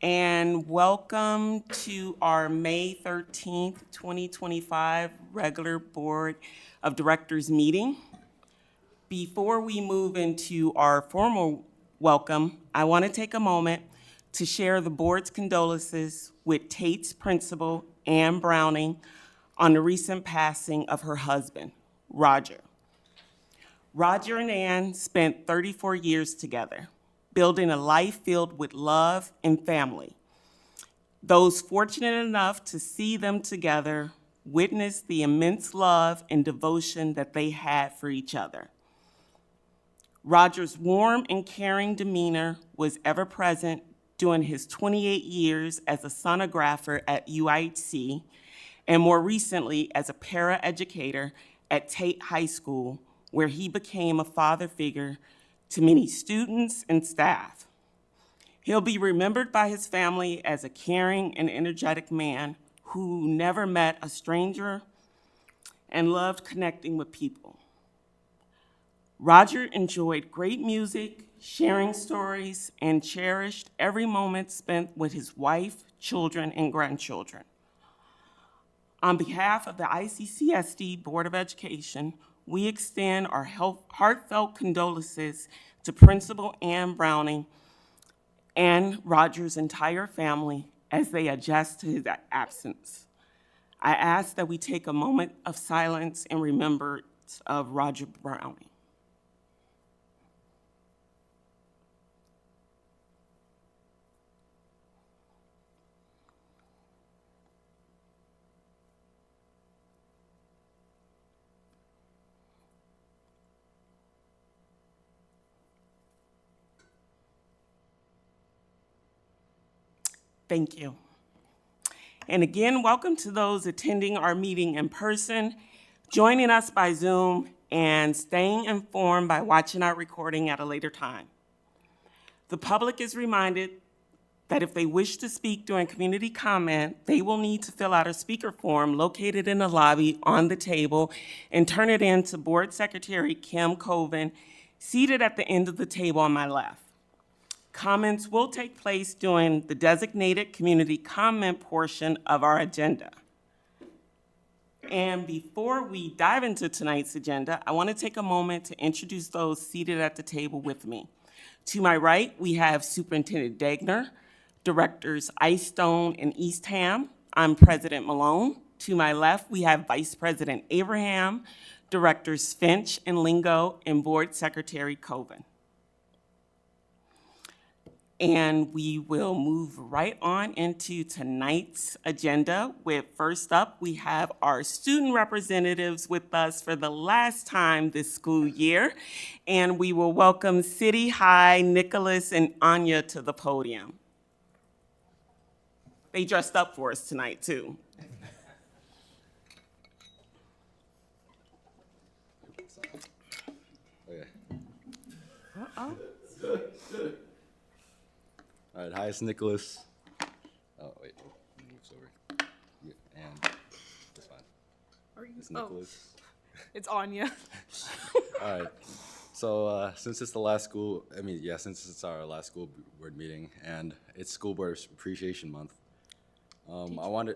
and welcome to our May 13th, 2025 regular Board of Directors meeting. Before we move into our formal welcome, I want to take a moment to share the board's condolences with Tate's principal, Ann Browning, on the recent passing of her husband, Roger. Roger and Ann spent 34 years together, building a life filled with love and family. Those fortunate enough to see them together witnessed the immense love and devotion that they had for each other. Roger's warm and caring demeanor was ever present during his 28 years as a sonographer at UIHC, and more recently as a paraeducator at Tate High School, where he became a father figure to many students and staff. He'll be remembered by his family as a caring and energetic man who never met a stranger and loved connecting with people. Roger enjoyed great music, sharing stories, and cherished every moment spent with his wife, children, and grandchildren. On behalf of the ICCSD Board of Education, we extend our heartfelt condolences to Principal Ann Browning and Roger's entire family as they adjust to his absence. I ask that we take a moment of silence in remembrance of Roger Browning. Thank you. And again, welcome to those attending our meeting in person, joining us by Zoom, and staying informed by watching our recording at a later time. The public is reminded that if they wish to speak during community comment, they will need to fill out a speaker form located in the lobby on the table and turn it in to Board Secretary Kim Colvin, seated at the end of the table on my left. Comments will take place during the designated community comment portion of our agenda. And before we dive into tonight's agenda, I want to take a moment to introduce those seated at the table with me. To my right, we have Superintendent Degner, Directors Icestone and Eastham. I'm President Malone. To my left, we have Vice President Abraham, Directors Finch and Lingo, and Board Secretary Colvin. And we will move right on into tonight's agenda with, first up, we have our student representatives with us for the last time this school year. And we will welcome City High, Nicholas and Anya to the podium. They dressed up for us tonight too. Okay. Uh-oh. All right, hi, it's Nicholas. Oh, wait, moves over. Yeah, and that's fine. It's Nicholas. It's Anya. All right, so since it's the last school, since it's our last school board meeting and it's School Board Appreciation Month, I wanted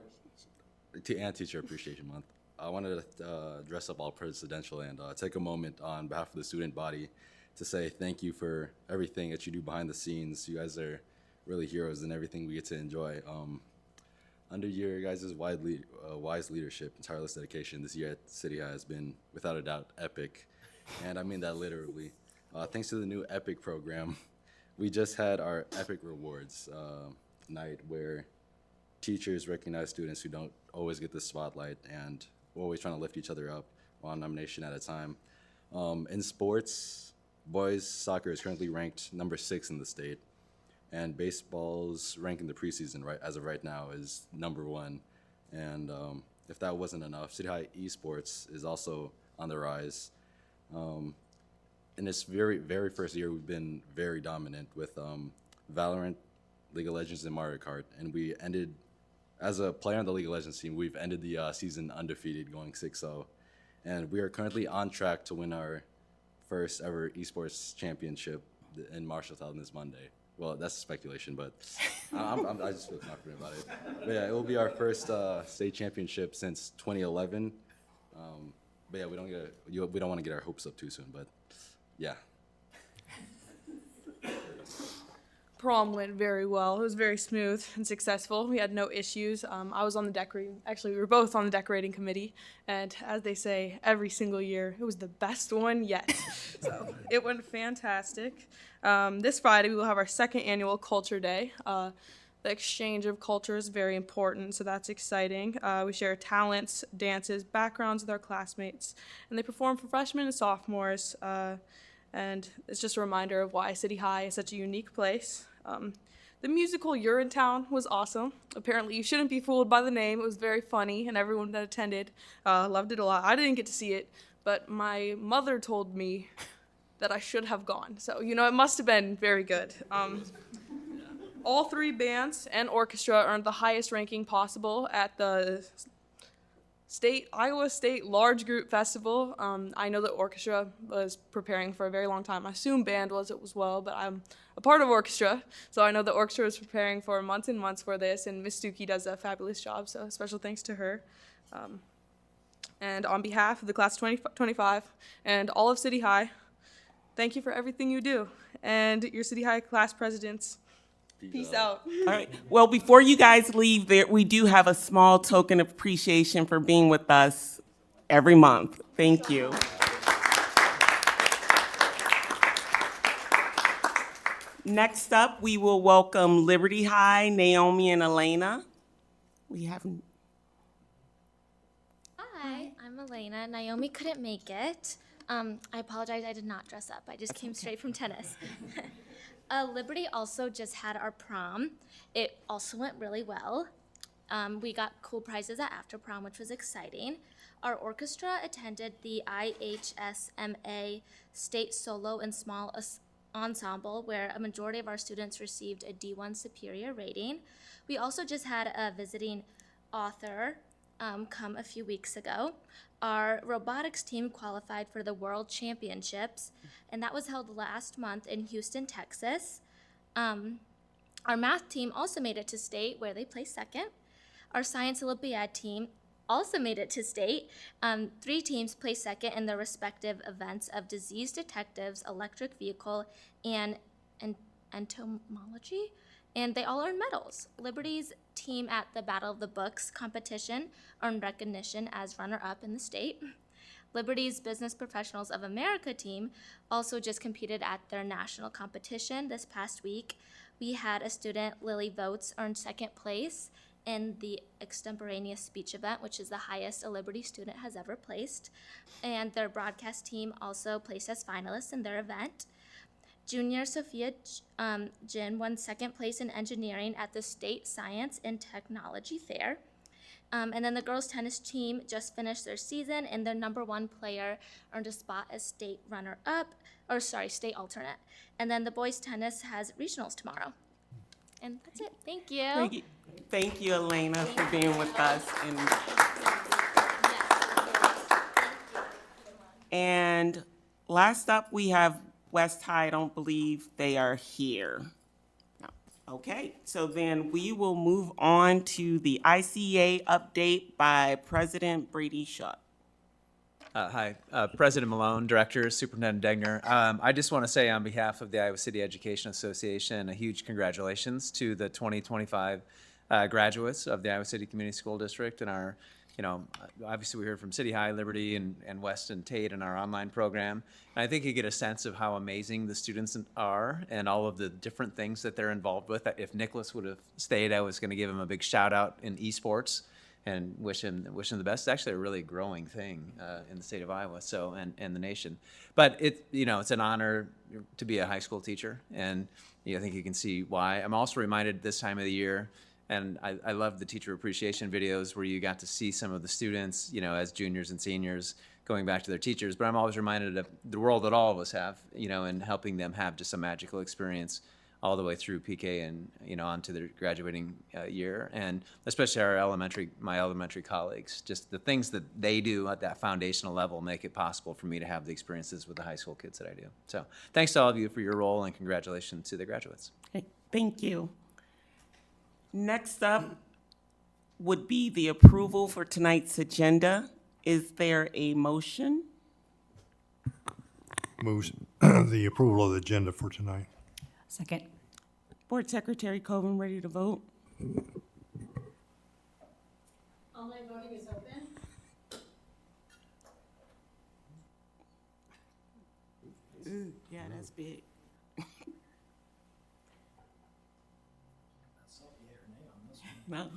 and Teacher Appreciation Month. I wanted to dress up all presidential and take a moment on behalf of the student body to say thank you for everything that you do behind the scenes. You guys are really heroes in everything we get to enjoy. Under your guys' wise leadership and tireless dedication, this year at City High has been, without a doubt, epic. And I mean that literally. Thanks to the new EPIC program, we just had our EPIC Rewards night where teachers recognize students who don't always get the spotlight, and we're always trying to lift each other up one nomination at a time. In sports, boys soccer is currently ranked number 6 in the state, and baseball's rank in the preseason as of right now is number 1. And if that wasn't enough, City High esports is also on the rise. In this very, very first year, we've been very dominant with Valorant, League of Legends, and Mario Kart, and we ended, as a player on the League of Legends team, we've ended the season undefeated, going 6-0. And we are currently on track to win our first ever esports championship in Marshalltown this Monday. well, that's speculation, but I just feel confident about it. But yeah, it will be our first state championship since 2011. But yeah, we don't want to get our hopes up too soon. But yeah. Prom went very well. It was very smooth and successful. We had no issues. I was on the decorating, actually, we were both on the decorating committee. And as they say, every single year, it was the best one yet. So it went fantastic. This Friday, we will have our second annual Culture Day. The exchange of culture is very important, so that's exciting. We share talents, dances, backgrounds with our classmates, and they perform for freshmen and sophomores. And it's just a reminder of why City High is such a unique place. The musical Urinetown was awesome. Apparently, you shouldn't be fooled by the name. It was very funny, and everyone that attended loved it a lot. I didn't get to see it, but my mother told me that I should have gone. So, it must have been very good. All three bands and orchestra earned the highest ranking possible at the Iowa State Large Group Festival. I know that orchestra was preparing for a very long time. I assume band was as well, but I'm a part of orchestra, so I know the orchestra was preparing for months and months for this, and Miss Stuckey does a fabulous job, so special thanks to her. And on behalf of the class 2025 and all of City High, thank you for everything you do. And your City High class presidents, peace out. All right. Well, before you guys leave, we do have a small token of appreciation for being with us every month. Thank you. Next up, we will welcome Liberty High, Naomi and Elena. We have. Hi, I'm Elena. Naomi couldn't make it. I apologize, I did not dress up. I just came straight from tennis. Liberty also just had our prom. It also went really well. We got cool prizes at after prom, which was exciting. Our orchestra attended the IHSMA State Solo and Small Ensemble, where a majority of our students received a D1 superior rating. We also just had a visiting author come a few weeks ago. Our robotics team qualified for the World Championships, and that was held last month in Houston, Texas. Our math team also made it to state, where they placed second. Our Science Olympiad team also made it to state. 3 teams placed second in their respective events of disease detectives, electric vehicle, and entomology, and they all earned medals. Liberty's team at the Battle of the Books competition earned recognition as runner-up in the state. Liberty's Business Professionals of America team also just competed at their national competition this past week. We had a student, Lily Votes, earn second place in the extemporaneous speech event, which is the highest a Liberty student has ever placed. And their broadcast team also placed as finalists in their event. Junior Sophia Jin won second place in engineering at the State Science and Technology Fair. And then the girls tennis team just finished their season, and their number 1 player earned a spot as state state alternate. And then the boys tennis has regionals tomorrow. And that's it. Thank you. Thank you, Elena, for being with us. And last up, we have West High. I don't believe they are here. No. Okay, so then we will move on to the ICA update by President Brady Shutt. Hi, President Malone, Director, Superintendent Degner. I just want to say on behalf of the Iowa City Education Association, a huge congratulations to the 2025 graduates of the Iowa City Community School District and our, obviously we heard from City High, Liberty, and Weston Tate in our online program. And I think you get a sense of how amazing the students are and all of the different things that they're involved with. If Nicholas would have stayed, I was going to give him a big shout out in esports and wish him the best. It's actually a really growing thing in the state of Iowa, and the nation. But it's an honor to be a high school teacher, and I think you can see why. I'm also reminded this time of the year, and I love the teacher appreciation videos where you got to see some of the students, as juniors and seniors going back to their teachers. But I'm always reminded of the role that all of us have, in helping them have just a magical experience all the way through PK and, onto their graduating year. And especially my elementary colleagues, just the things that they do at that foundational level make it possible for me to have the experiences with the high school kids that I do. So thanks to all of you for your role, and congratulations to the graduates. Okay, thank you. Next up would be the approval for tonight's agenda. Is there a motion? Moves the approval of the agenda for tonight. Second. Board Secretary Coven, ready to vote? Online voting is open. Ooh, yeah, that's big. No.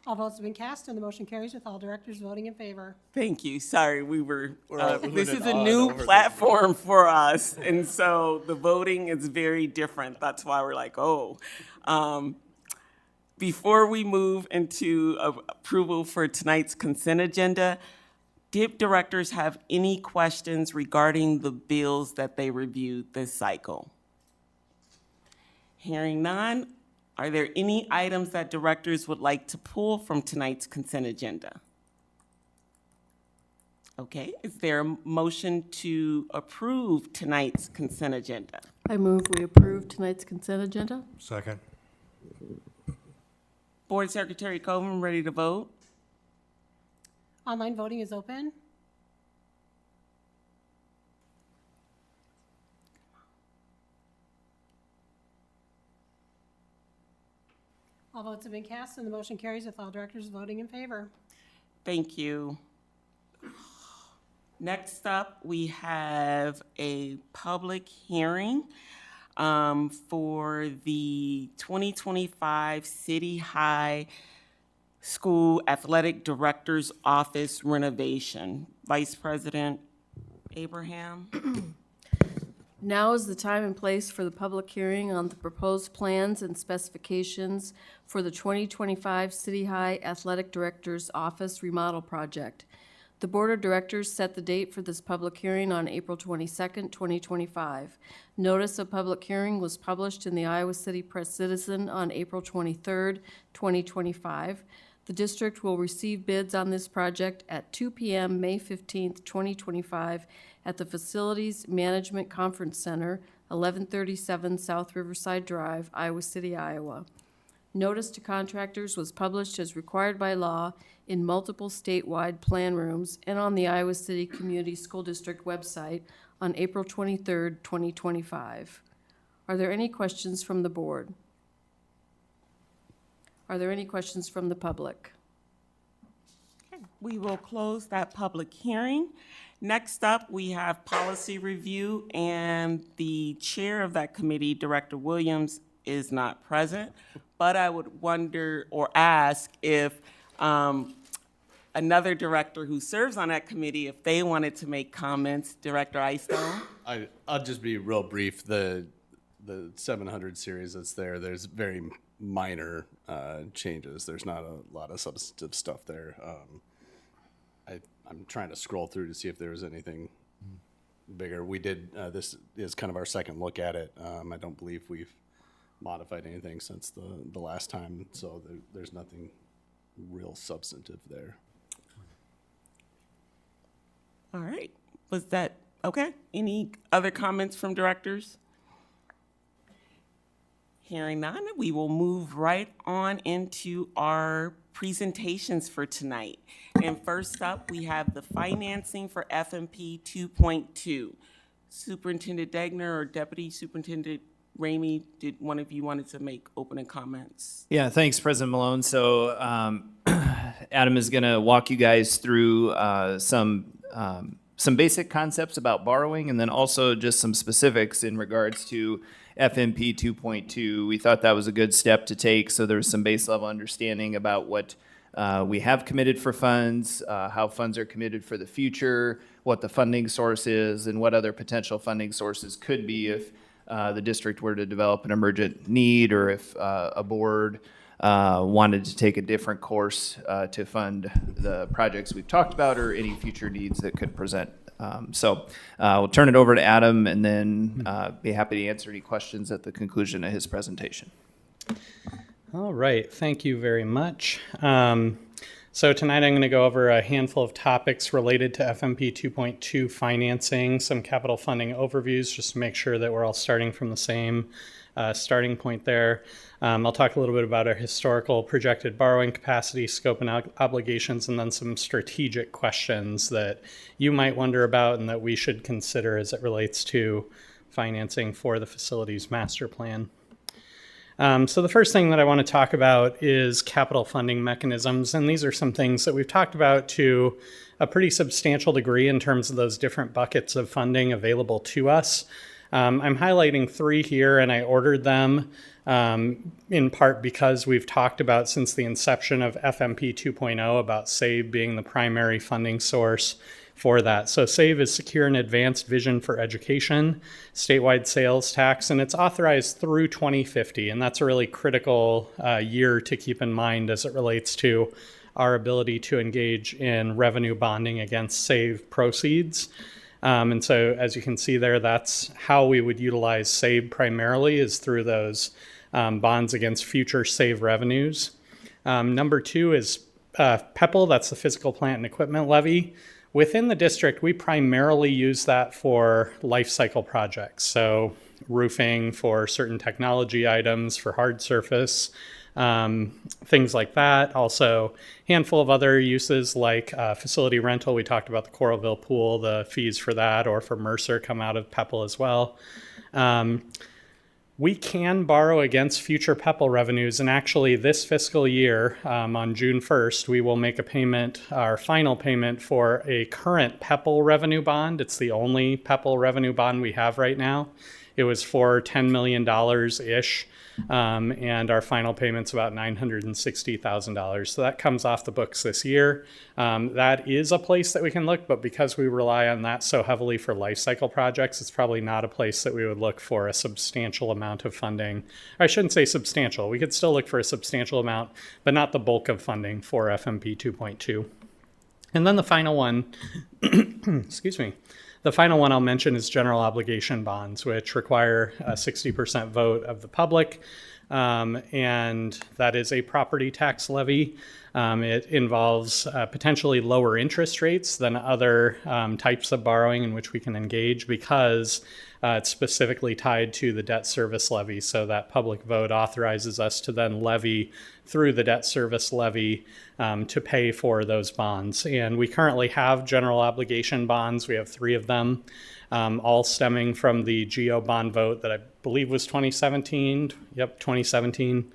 All votes have been cast and the motion carries with all directors voting in favor. Thank you. Sorry, this is a new platform for us, and so the voting is very different. That's why we're like, oh. Before we move into approval for tonight's consent agenda, did directors have any questions regarding the bills that they reviewed this cycle? Hearing none, are there any items that directors would like to pull from tonight's consent agenda? Okay, is there a motion to approve tonight's consent agenda? I move we approve tonight's consent agenda. Second. Board Secretary Coven, ready to vote? Online voting is open. All votes have been cast and the motion carries with all directors voting in favor. Thank you. Next up, we have a public hearing for the 2025 City High School Athletic Director's Office renovation. Vice President Abraham? Now is the time and place for the public hearing on the proposed plans and specifications for the 2025 City High Athletic Director's Office remodel project. The Board of Directors set the date for this public hearing on April 22nd, 2025. Notice of public hearing was published in the Iowa City Press Citizen on April 23rd, 2025. The district will receive bids on this project at 2 p.m. May 15th, 2025 at the Facilities Management Conference Center, 1137 South Riverside Drive, Iowa City, Iowa. Notice to contractors was published as required by law in multiple statewide plan rooms and on the Iowa City Community School District website on April 23rd, 2025. Are there any questions from the board? Are there any questions from the public? We will close that public hearing. Next up, we have policy review, and the chair of that committee, Director Williams, is not present. But I would wonder or ask if another director who serves on that committee, if they wanted to make comments. Director Eystone? I'll just be real brief. The 700 series that's there, there's very minor changes. There's not a lot of substantive stuff there. I'm trying to scroll through to see if there was anything bigger. We did, this is kind of our second look at it. I don't believe we've modified anything since the last time, so there's nothing real substantive there. All right. Was that okay? Any other comments from directors? Hearing none, we will move right on into our presentations for tonight. And first up, we have the financing for FMP 2.2. Superintendent Degner or Deputy Superintendent Ramey, did one of you wanted to make opening comments? Yeah, thanks, President Malone. So Adam is going to walk you guys through some basic concepts about borrowing, and then also just some specifics in regards to FMP 2.2. We thought that was a good step to take, so there's some base level understanding about what we have committed for funds, how funds are committed for the future, what the funding source is, and what other potential funding sources could be if the district were to develop an emergent need, or if a board wanted to take a different course to fund the projects we've talked about or any future needs that could present. So we'll turn it over to Adam and then be happy to answer any questions at the conclusion of his presentation. All right, thank you very much. So tonight I'm going to go over a handful of topics related to FMP 2.2 financing, some capital funding overviews, just to make sure that we're all starting from the same starting point there. I'll talk a little bit about our historical projected borrowing capacity, scope, and obligations, and then some strategic questions that you might wonder about and that we should consider as it relates to financing for the facilities master plan. So the first thing that I want to talk about is capital funding mechanisms, and these are some things that we've talked about to a pretty substantial degree in terms of those different buckets of funding available to us. I'm highlighting 3 here, and I ordered them in part because we've talked about since the inception of FMP 2.0 about SAVE being the primary funding source for that. So SAVE is Secure and Advanced Vision for Education, statewide sales tax, and it's authorized through 2050. And that's a really critical year to keep in mind as it relates to our ability to engage in revenue bonding against SAVE proceeds. And so as you can see there, that's how we would utilize SAVE primarily is through those bonds against future SAVE revenues. Number 2 is PEPL, that's the Physical Plant and Equipment Levy. Within the district, we primarily use that for life cycle projects. So roofing for certain technology items, for hard surface, things like that. Also, a handful of other uses like facility rental. We talked about the Coralville pool, the fees for that, or for Mercer come out of PEPL as well. We can borrow against future PEPL revenues, and actually this fiscal year, on June 1st, we will make a payment, our final payment for a current PEPL revenue bond. It's the only PEPL revenue bond we have right now. It was for $10 million-ish, and our final payment's about $960,000. So that comes off the books this year. That is a place that we can look, but because we rely on that so heavily for life cycle projects, it's probably not a place that we would look for a substantial amount of funding. I shouldn't say substantial. We could still look for a substantial amount, but not the bulk of funding for FMP 2.2. And then the final one, excuse me, the final one I'll mention is general obligation bonds, which require a 60% vote of the public, and that is a property tax levy. It involves potentially lower interest rates than other types of borrowing in which we can engage because it's specifically tied to the debt service levy. So that public vote authorizes us to then levy through the debt service levy to pay for those bonds. And we currently have general obligation bonds. We have 3 of them, all stemming from the GEO bond vote that I believe was 2017. Yep, 2017.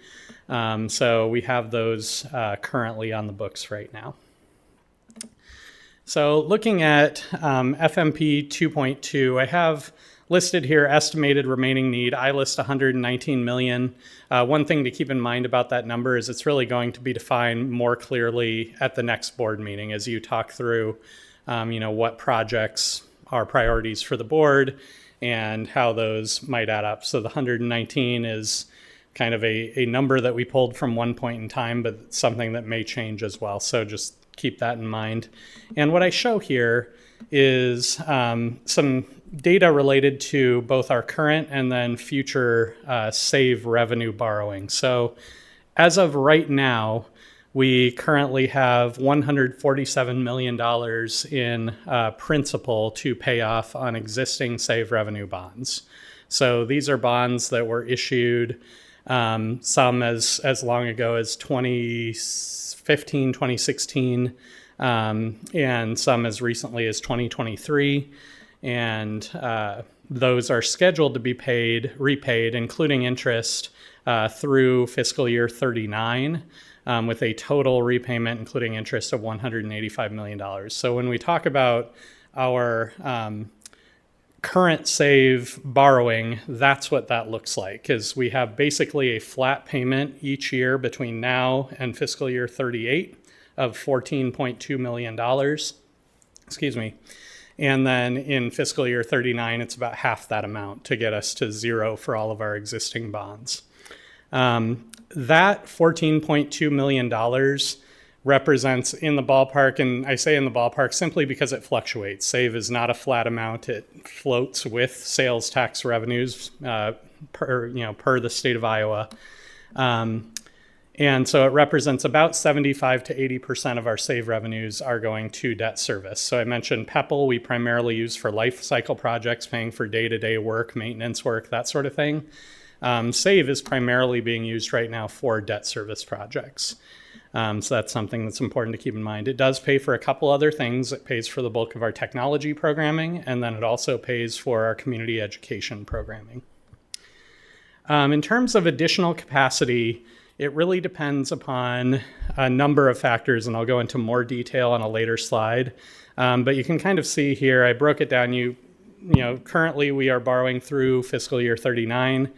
So we have those currently on the books right now. So looking at FMP 2.2, I have listed here estimated remaining need. I list 119 million. One thing to keep in mind about that number is it's really going to be defined more clearly at the next board meeting as you talk through, what projects are priorities for the board and how those might add up. So the 119 is kind of a number that we pulled from one point in time, but something that may change as well. So just keep that in mind. And what I show here is some data related to both our current and then future SAVE revenue borrowing. So as of right now, we currently have $147 million in principal to pay off on existing SAVE revenue bonds. So these are bonds that were issued some as long ago as 2015, 2016, and some as recently as 2023. And those are scheduled to be repaid, including interest, through fiscal year 39, with a total repayment, including interest, of $185 million. So when we talk about our current SAVE borrowing, that's what that looks like, is we have basically a flat payment each year between now and fiscal year 38 of $14.2 million. Excuse me. And then in fiscal year 39, it's about half that amount to get us to zero for all of our existing bonds. That $14.2 million represents in the ballpark, and I say in the ballpark simply because it fluctuates. SAVE is not a flat amount. It floats with sales tax revenues per the state of Iowa. And so it represents about 75 to 80% of our SAVE revenues are going to debt service. So I mentioned PEPL, we primarily use for life cycle projects, paying for day-to-day work, maintenance work, that sort of thing. SAVE is primarily being used right now for debt service projects. So that's something that's important to keep in mind. It does pay for a couple other things. It pays for the bulk of our technology programming, and then it also pays for our community education programming. In terms of additional capacity, it really depends upon a number of factors, and I'll go into more detail on a later slide. But you can kind of see here, I broke it down. Currently we are borrowing through fiscal year 39.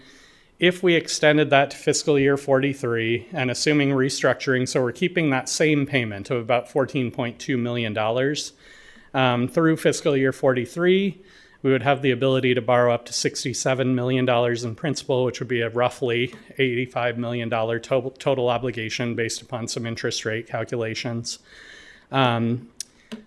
If we extended that to fiscal year 43 and assuming restructuring, so we're keeping that same payment of about $14.2 million through fiscal year 43, we would have the ability to borrow up to $67 million in principal, which would be a roughly $85 million total obligation based upon some interest rate calculations.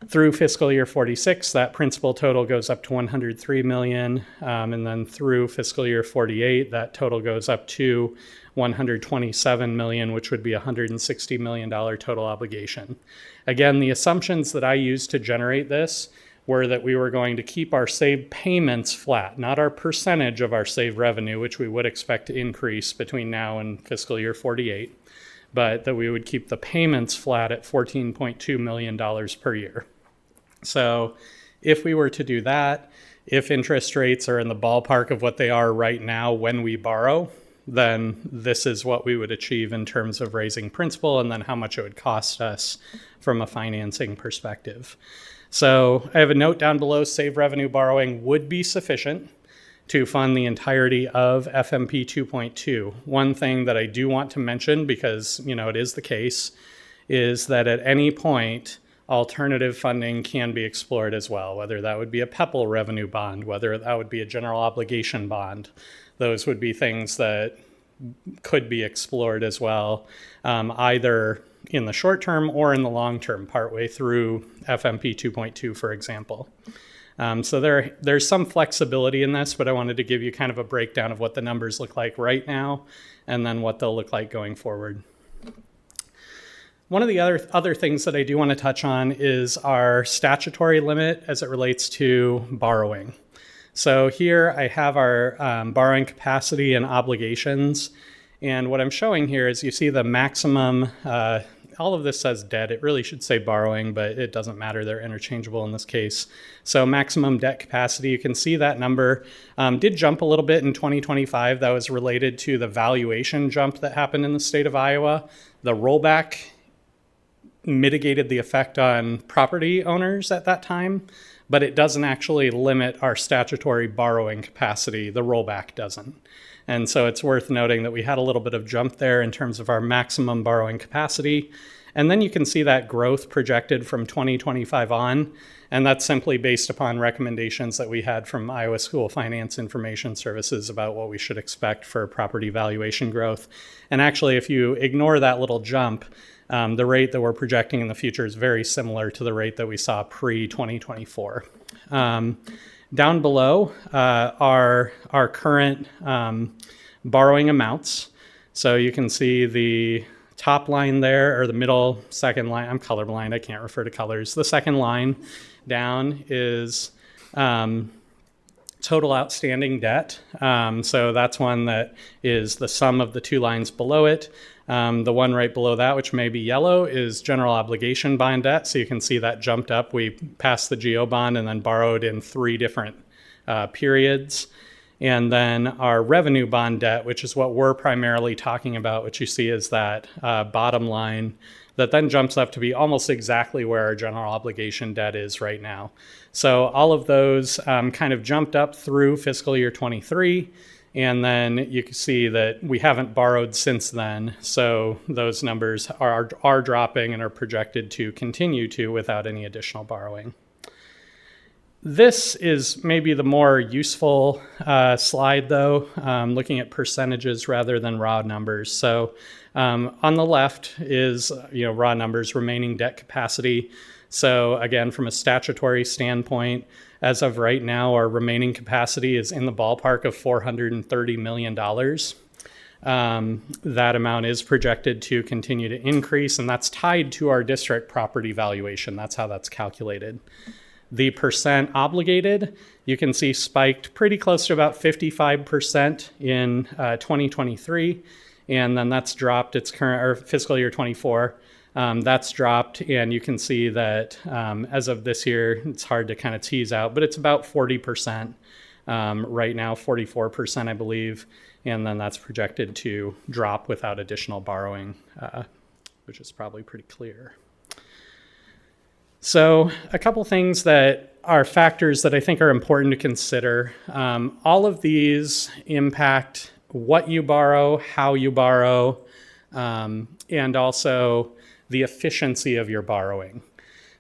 Through fiscal year 46, that principal total goes up to $103 million. And then through fiscal year 48, that total goes up to $127 million, which would be a $160 million total obligation. Again, the assumptions that I used to generate this were that we were going to keep our SAVE payments flat, not our percentage of our SAVE revenue, which we would expect to increase between now and fiscal year 48, but that we would keep the payments flat at $14.2 million per year. So if we were to do that, if interest rates are in the ballpark of what they are right now when we borrow, then this is what we would achieve in terms of raising principal and then how much it would cost us from a financing perspective. So I have a note down below, SAVE revenue borrowing would be sufficient to fund the entirety of FMP 2.2. One thing that I do want to mention, because it is the case, is that at any point, alternative funding can be explored as well, whether that would be a PEPL revenue bond, whether that would be a general obligation bond. Those would be things that could be explored as well, either in the short term or in the long term, partway through FMP 2.2, for example. So there's some flexibility in this, but I wanted to give you kind of a breakdown of what the numbers look like right now and then what they'll look like going forward. One of the other things that I do want to touch on is our statutory limit as it relates to borrowing. So here I have our borrowing capacity and obligations. And what I'm showing here is you see the maximum, all of this says debt. It really should say borrowing, but it doesn't matter. They're interchangeable in this case. So maximum debt capacity, you can see that number did jump a little bit in 2025. That was related to the valuation jump that happened in the state of Iowa. The rollback mitigated the effect on property owners at that time, but it doesn't actually limit our statutory borrowing capacity. The rollback doesn't. And so it's worth noting that we had a little bit of jump there in terms of our maximum borrowing capacity. And then you can see that growth projected from 2025 on. And that's simply based upon recommendations that we had from Iowa School Finance Information Services about what we should expect for property valuation growth. And actually, if you ignore that little jump, the rate that we're projecting in the future is very similar to the rate that we saw pre-2024. Down below are our current borrowing amounts. So you can see the top line there, or the middle second line. I'm colorblind, I can't refer to colors. The second line down is total outstanding debt. So that's one that is the sum of the two lines below it. The one right below that, which may be yellow, is general obligation bond debt. So you can see that jumped up. We passed the GO bond and then borrowed in 3 different periods. And then our revenue bond debt, which is what we're primarily talking about, which you see is that bottom line that then jumps up to be almost exactly where our general obligation debt is right now. So all of those kind of jumped up through fiscal year 23. And then you can see that we haven't borrowed since then. So those numbers are dropping and are projected to continue to without any additional borrowing. This is maybe the more useful slide, though, looking at percentages rather than raw numbers. So on the left is raw numbers, remaining debt capacity. So again, from a statutory standpoint, as of right now, our remaining capacity is in the ballpark of $430 million. That amount is projected to continue to increase, and that's tied to our district property valuation. That's how that's calculated. The percent obligated, you can see spiked pretty close to about 55% in 2023, and then that's dropped. Its current or fiscal year 24. That's dropped, and you can see that as of this year, it's hard to kind of tease out, but it's about 40% right now, 44%, I believe, and then that's projected to drop without additional borrowing, which is probably pretty clear. So a couple things that are factors that I think are important to consider. All of these impact what you borrow, how you borrow, and also the efficiency of your borrowing.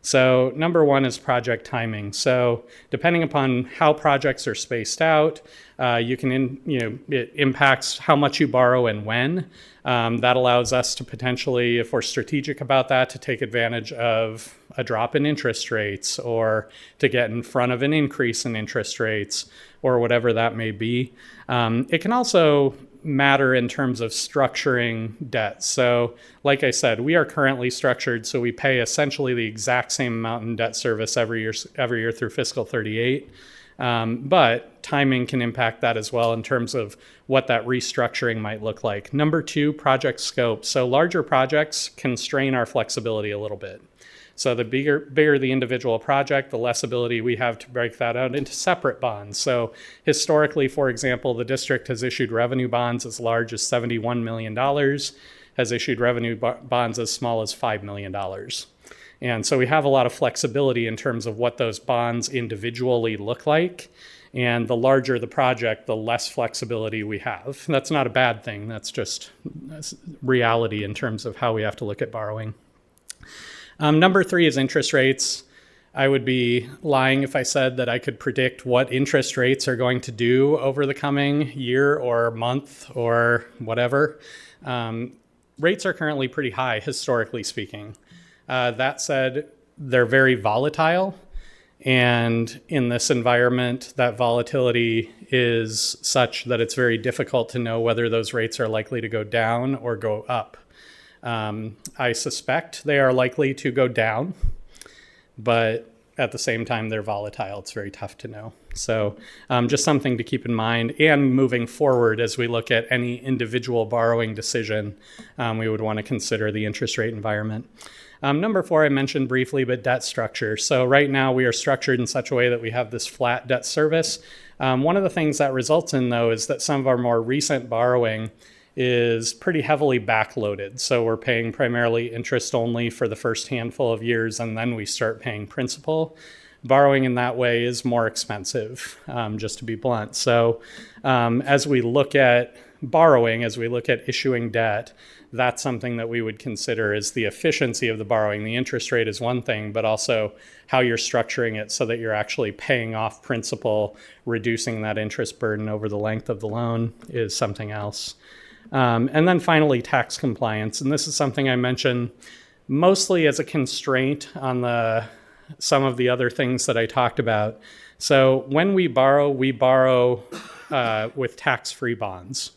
So number one is project timing. So depending upon how projects are spaced out, it impacts how much you borrow and when. That allows us to potentially, if we're strategic about that, to take advantage of a drop in interest rates or to get in front of an increase in interest rates or whatever that may be. It can also matter in terms of structuring debt. So like I said, we are currently structured so we pay essentially the exact same amount in debt service every year through fiscal 38. But timing can impact that as well in terms of what that restructuring might look like. Number two, project scope. So larger projects constrain our flexibility a little bit. So the bigger the individual project, the less ability we have to break that out into separate bonds. So historically, for example, the district has issued revenue bonds as large as $71 million, has issued revenue bonds as small as $5 million. And so we have a lot of flexibility in terms of what those bonds individually look like. And the larger the project, the less flexibility we have. That's not a bad thing. That's just reality in terms of how we have to look at borrowing. Number three is interest rates. I would be lying if I said that I could predict what interest rates are going to do over the coming year or month or whatever. Rates are currently pretty high, historically speaking. That said, they're very volatile. And in this environment, that volatility is such that it's very difficult to know whether those rates are likely to go down or go up. I suspect they are likely to go down, but at the same time, they're volatile. It's very tough to know. So just something to keep in mind. And moving forward, as we look at any individual borrowing decision, we would want to consider the interest rate environment. Number four, I mentioned briefly, but debt structure. So right now we are structured in such a way that we have this flat debt service. One of the things that results in, though, is that some of our more recent borrowing is pretty heavily backloaded. So we're paying primarily interest only for the first handful of years, and then we start paying principal. Borrowing in that way is more expensive, just to be blunt. So as we look at borrowing, as we look at issuing debt, that's something that we would consider is the efficiency of the borrowing. The interest rate is one thing, but also how you're structuring it so that you're actually paying off principal, reducing that interest burden over the length of the loan is something else. And then finally, tax compliance. And this is something I mentioned mostly as a constraint on some of the other things that I talked about. So when we borrow with tax-free bonds.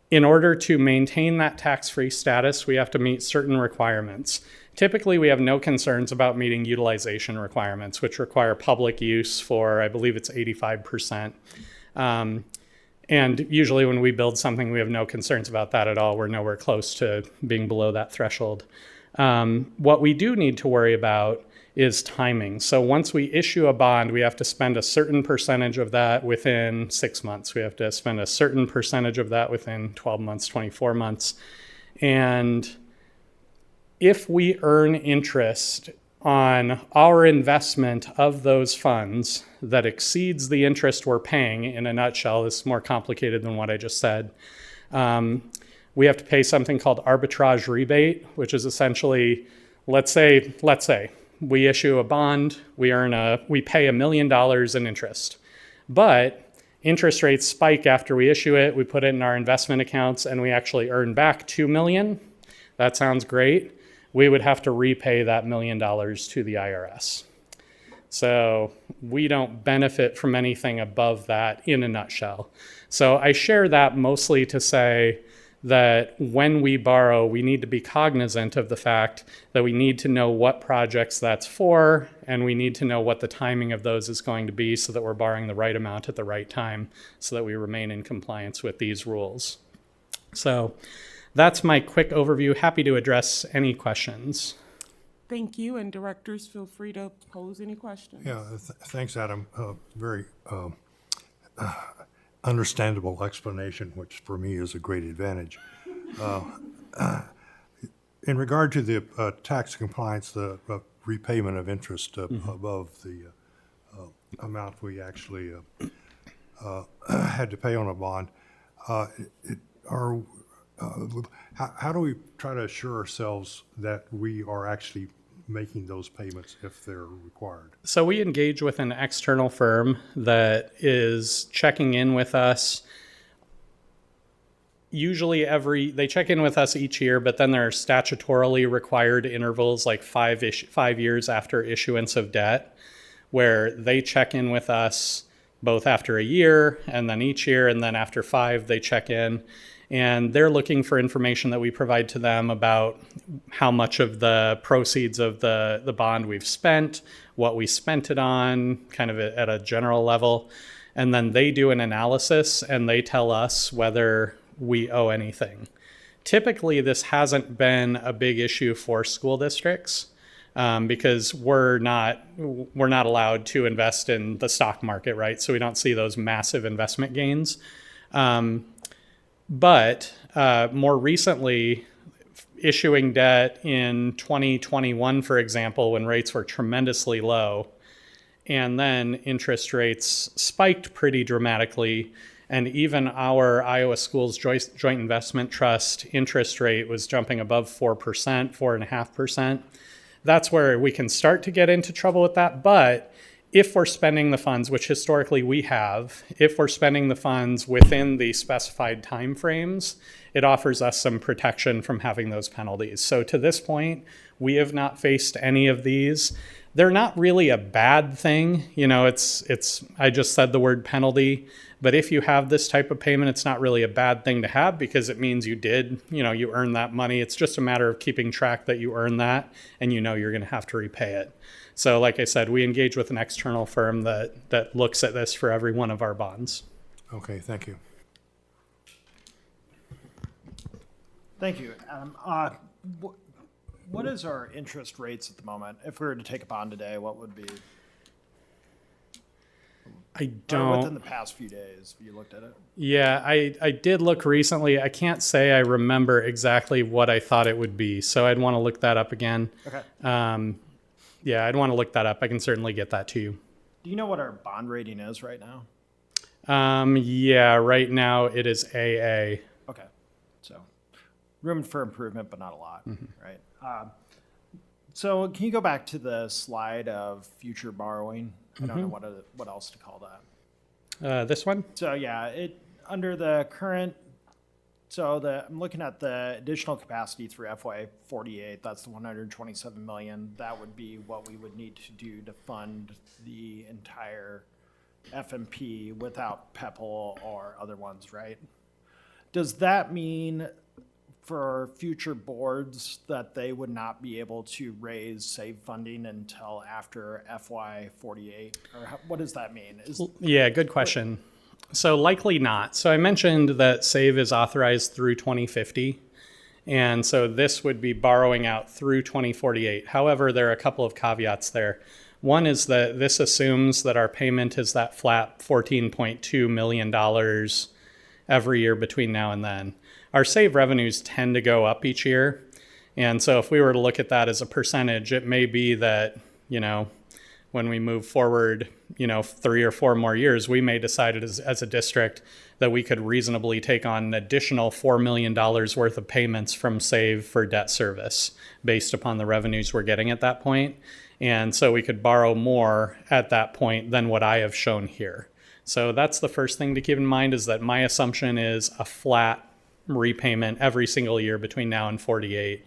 In order to maintain that tax-free status, we have to meet certain requirements. Typically, we have no concerns about meeting utilization requirements, which require public use for, I believe it's 85%. And usually when we build something, we have no concerns about that at all. We're nowhere close to being below that threshold. What we do need to worry about is timing. So once we issue a bond, we have to spend a certain percentage of that within 6 months. We have to spend a certain percentage of that within 12 months, 24 months. And if we earn interest on our investment of those funds that exceeds the interest we're paying, in a nutshell, this is more complicated than what I just said, we have to pay something called arbitrage rebate, which is essentially, let's say we issue a bond, we pay $1 million in interest. But interest rates spike after we issue it, we put it in our investment accounts, and we actually earn back $2 million. That sounds great. We would have to repay that $1 million to the IRS. So we don't benefit from anything above that in a nutshell. So I share that mostly to say that when we borrow, we need to be cognizant of the fact that we need to know what projects that's for, and we need to know what the timing of those is going to be so that we're borrowing the right amount at the right time so that we remain in compliance with these rules. So that's my quick overview. Happy to address any questions. Thank you, and directors, feel free to pose any questions. Yeah, thanks, Adam. Very understandable explanation, which for me is a great advantage. In regard to the tax compliance, the repayment of interest above the amount we actually had to pay on a bond, how do we try to assure ourselves that we are actually making those payments if they're required? So we engage with an external firm that is checking in with us. Usually they check in with us each year, but then there are statutorily required intervals like 5 years after issuance of debt, where they check in with us both after a year and then each year, and then after 5 they check in. And they're looking for information that we provide to them about how much of the proceeds of the bond we've spent, what we spent it on, kind of at a general level. And then they do an analysis and they tell us whether we owe anything. Typically, this hasn't been a big issue for school districts because we're not allowed to invest in the stock market, right? So we don't see those massive investment gains. But more recently, issuing debt in 2021, for example, when rates were tremendously low, and then interest rates spiked pretty dramatically, and even our Iowa Schools Joint Investment Trust interest rate was jumping above 4%, 4.5%. That's where we can start to get into trouble with that. But if we're spending the funds, which historically we have, if we're spending the funds within the specified timeframes, it offers us some protection from having those penalties. So to this point, we have not faced any of these. They're not really a bad thing. You know, I just said the word penalty, but if you have this type of payment, it's not really a bad thing to have because it means you earned that money. It's just a matter of keeping track that you earned that and you're going to have to repay it. So like I said, we engage with an external firm that looks at this for every one of our bonds. Okay, thank you. Thank you, Adam. What is our interest rates at the moment? If we were to take a bond today, what would be? I Or don't. within the past few days, have you looked at it? Yeah, I did look recently. I can't say I remember exactly what I thought it would be, so I'd want to look that up again. Okay. Yeah, I'd want to look that up. I can certainly get that to you. Do you know what our bond rating is right now? Yeah, right now it is AA. Okay, so room for improvement, but not a lot, right? So can you go back to the slide of future borrowing? I don't know what else to call that. This one? So yeah, under the current, I'm looking at the additional capacity through FY 48. That's the 127 million. That would be what we would need to do to fund the entire FMP without PEPL or other ones, right? Does that mean for future boards that they would not be able to raise SAVE funding until after FY 48? Or what does that mean? Yeah, good question. So likely not. So I mentioned that SAVE is authorized through 2050. And so this would be borrowing out through 2048. However, there are a couple of caveats there. One is that this assumes that our payment is that flat $14.2 million every year between now and then. Our SAVE revenues tend to go up each year. And so if we were to look at that as a percentage, it may be that, when we move forward, 3 or 4 more years, we may decide as a district that we could reasonably take on an additional $4 million worth of payments from SAVE for debt service based upon the revenues we're getting at that point. And so we could borrow more at that point than what I have shown here. So that's the first thing to keep in mind, is that my assumption is a flat repayment every single year between now and 48,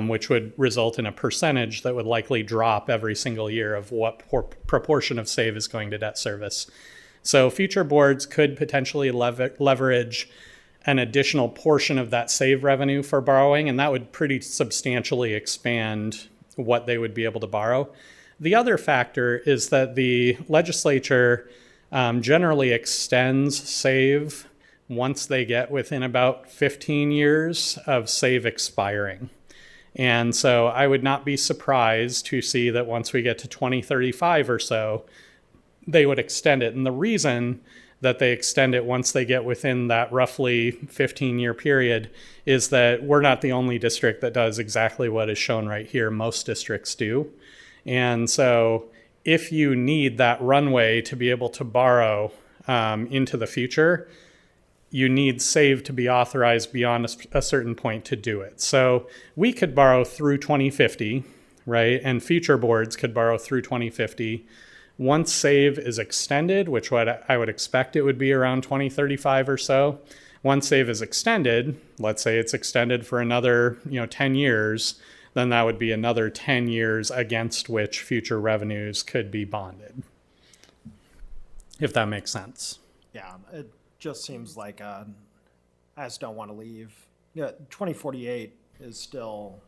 which would result in a percentage that would likely drop every single year of what proportion of SAVE is going to debt service. So future boards could potentially leverage an additional portion of that SAVE revenue for borrowing, and that would pretty substantially expand what they would be able to borrow. The other factor is that the legislature generally extends SAVE once they get within about 15 years of SAVE expiring. And so I would not be surprised to see that once we get to 2035 or so, they would extend it. And the reason that they extend it once they get within that roughly 15-year period is that we're not the only district that does exactly what is shown right here. Most districts do. And so if you need that runway to be able to borrow into the future, you need SAVE to be authorized beyond a certain point to do it. So we could borrow through 2050, right? And future boards could borrow through 2050. Once SAVE is extended, which I would expect it would be around 2035 or so, once SAVE is extended, let's say it's extended for another 10 years, then that would be another 10 years against which future revenues could be bonded, if that makes sense. Yeah, it just seems like I just don't want to leave. 2048 is still,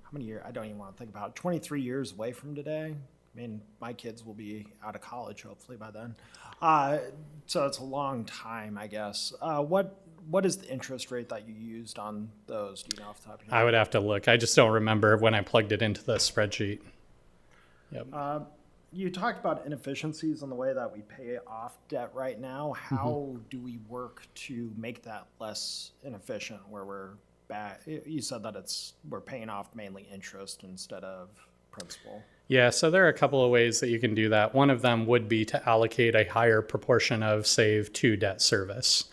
how many years? I don't even want to think about it. 23 years away from today. I mean, my kids will be out of college hopefully by then. So it's a long time, I guess. What is the interest rate that you used on those? Do you know off the top of your head? I would have to look. I just don't remember when I plugged it into the spreadsheet. Yep. You talked about inefficiencies in the way that we pay off debt right now. How do we work to make that less inefficient where we're back? You said that we're paying off mainly interest instead of principal. Yeah, so there are a couple of ways that you can do that. One of them would be to allocate a higher proportion of SAVE to debt service.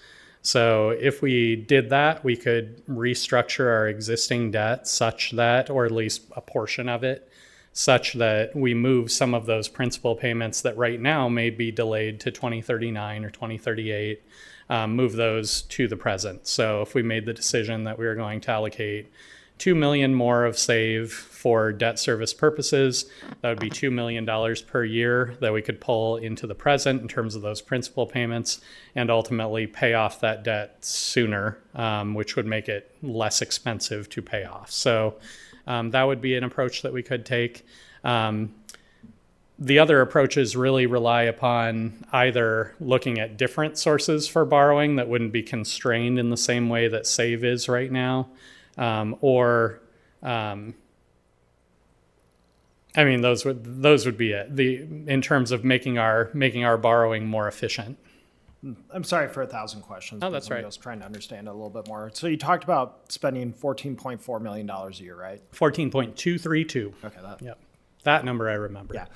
So if we did that, we could restructure our existing debt such that, or at least a portion of it, such that we move some of those principal payments that right now may be delayed to 2039 or 2038, move those to the present. So if we made the decision that we were going to allocate $2 million more of SAVE for debt service purposes, that would be $2 million per year that we could pull into the present in terms of those principal payments and ultimately pay off that debt sooner, which would make it less expensive to pay off. So that would be an approach that we could take. The other approaches really rely upon either looking at different sources for borrowing that wouldn't be constrained in the same way that SAVE is right now, I mean, those would be it. In terms of making our borrowing more efficient. I'm sorry for 1,000 questions. Oh, that's right. I was trying to understand it a little bit more. So you talked about spending $14.4 million a year, right? 14.232. Okay, Yep. That number I remember. Yeah.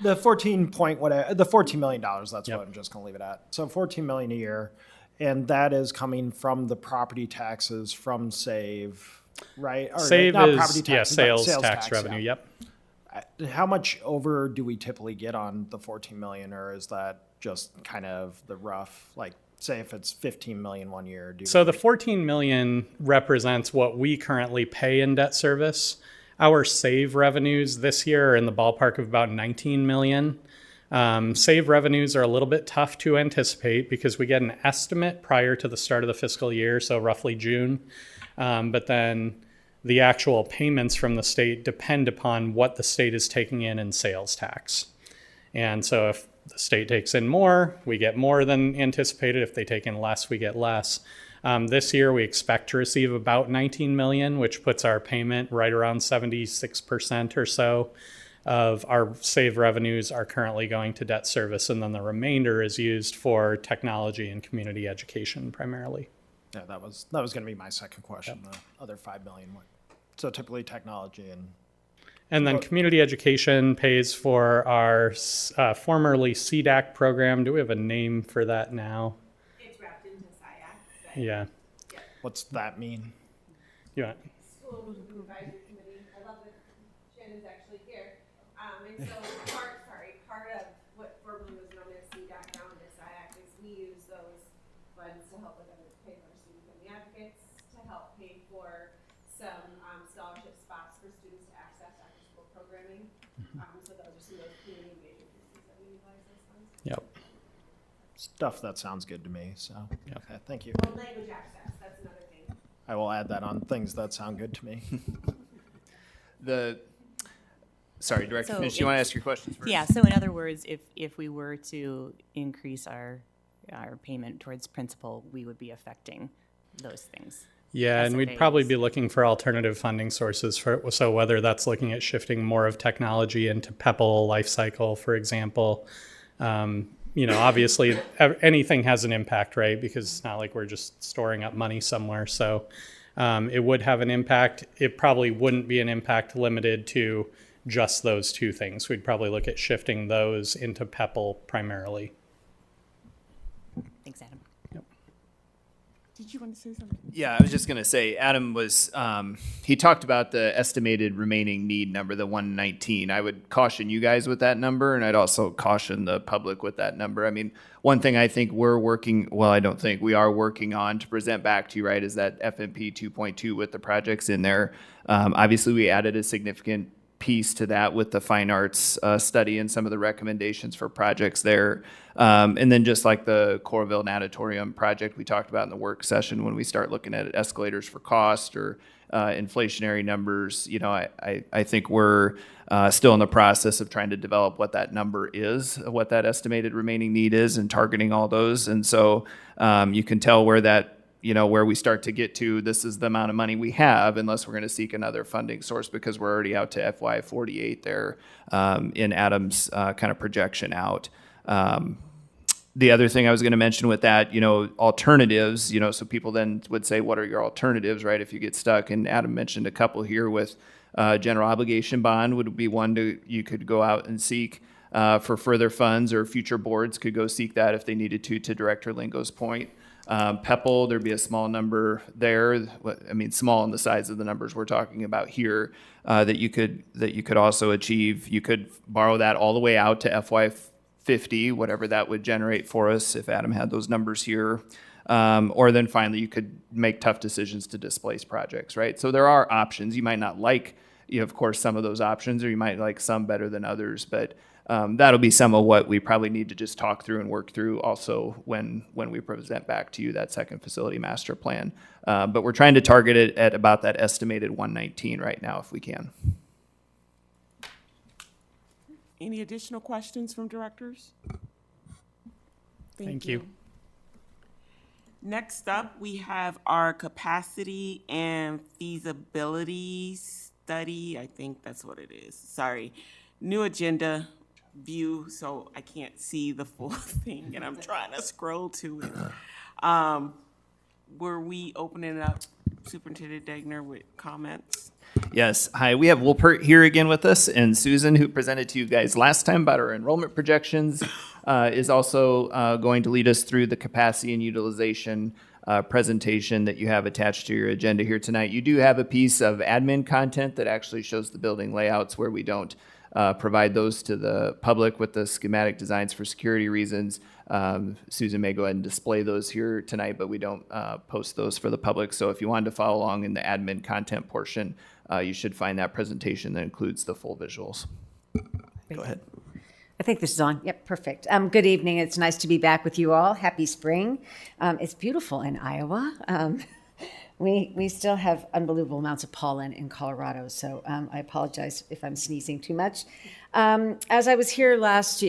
the $14 million, that's what I'm just going to leave it at. So $14 million a year, and that is coming from the property taxes from SAVE, right? Or SAVE not is, property taxes, but sales tax revenue, yeah. yep. How much over do we typically get on the 14 million, or is that just kind of the rough, like, say if it's 15 million one year? So the 14 million represents what we currently pay in debt service. Our SAVE revenues this year are in the ballpark of about 19 million. SAVE revenues are a little bit tough to anticipate because we get an estimate prior to the start of the fiscal year, so roughly June. But then the actual payments from the state depend upon what the state is taking in sales tax. And so if the state takes in more, we get more than anticipated. If they take in less, we get less. This year, we expect to receive about 19 million, which puts our payment right around 76% or so of our SAVE revenues are currently going to debt service. And then the remainder is used for technology and community education primarily. Yeah, that was going to be my second question. Yep. The other $5 million. So typically technology and And then community education pays for our formerly CDAC program. Do we have a name for that now? It's wrapped into SIAC. Yeah. What's that mean? You want, School Advisory Committee. I love that Shannon's actually here. And so part of what formerly was known as CDAC now in SIAC is we use those funds to help with other pay for student family advocates, to help pay for some scholarship spots for students to access after school programming. So those are some of those community engagement pieces that we utilize those funds. yep. Stuff that sounds good to me, so, okay, thank you. Well, language access, that's another thing. I will add that on things that sound good to me. Sorry, Director So Finch, you want to it's- ask your questions first? Yeah, so in other words, if we were to increase our payment towards principal, we would be affecting those things. Yeah, and we'd probably SFAs. be looking for alternative funding sources for, so whether that's looking at shifting more of technology into PEPL Lifecycle, for example. Obviously, anything has an impact, right? Because it's not like we're just storing up money somewhere. So it would have an impact. It probably wouldn't be an impact limited to just those two things. We'd probably look at shifting those into PEPL primarily. Thanks, Adam. Did you want to say something? Yeah, I was just going to say, Adam was, he talked about the estimated remaining need number, the 119. I would caution you guys with that number, and I'd also caution the public with that number. I mean, one thing I think we are working on to present back to you, right, is that FMP 2.2 with the projects in there. Obviously, we added a significant piece to that with the fine arts study and some of the recommendations for projects there. And then just like the Coralville Natatorium project we talked about in the work session, when we start looking at escalators for cost or inflationary numbers, I think we're still in the process of trying to develop what that number is, what that estimated remaining need is, and targeting all those. And so you can tell where that where we start to get to, this is the amount of money we have, unless we're going to seek another funding source, because we're already out to FY 48 there in Adam's kind of projection out. The other thing I was going to mention with that, alternatives, so people then would say, what are your alternatives, right, if you get stuck? And Adam mentioned a couple here with general obligation bond would be one you could go out and seek for further funds, or future boards could go seek that if they needed to Director Lingo's point. PEPL, there'd be a small number there. I mean, small in the size of the numbers we're talking about here, that you could also achieve. You could borrow that all the way out to FY 50, whatever that would generate for us if Adam had those numbers here. Or then finally, you could make tough decisions to displace projects, right? So there are options. You might not like, of course, some of those options, or you might like some better than others, but that'll be some of what we probably need to just talk through and work through also when we present back to you that second facility master plan. But we're trying to target it at about that estimated 119 right now if we can. Any additional questions from directors? Thank you. Next up, we have our capacity and feasibility study. I think that's what it is. Sorry. New agenda view, so I can't see the full thing, and I'm trying to scroll to it. Were we opening up Superintendent Degner with comments? Yes. Hi, we have Wolpert here again with us, and Susan, who presented to you guys last time about our enrollment projections, is also going to lead us through the capacity and utilization presentation that you have attached to your agenda here tonight. You do have a piece of admin content that actually shows the building layouts where we don't provide those to the public with the schematic designs for security reasons. Susan may go ahead and display those here tonight, but we don't post those for the public. So if you wanted to follow along in the admin content portion, you should find that presentation that includes the full visuals. Go ahead. I think this is on. Yep, perfect. Good evening. It's nice to be back with you all. Happy spring. It's beautiful in Iowa. We still have unbelievable amounts of pollen in Colorado, so I apologize if I'm sneezing too much. As I was here last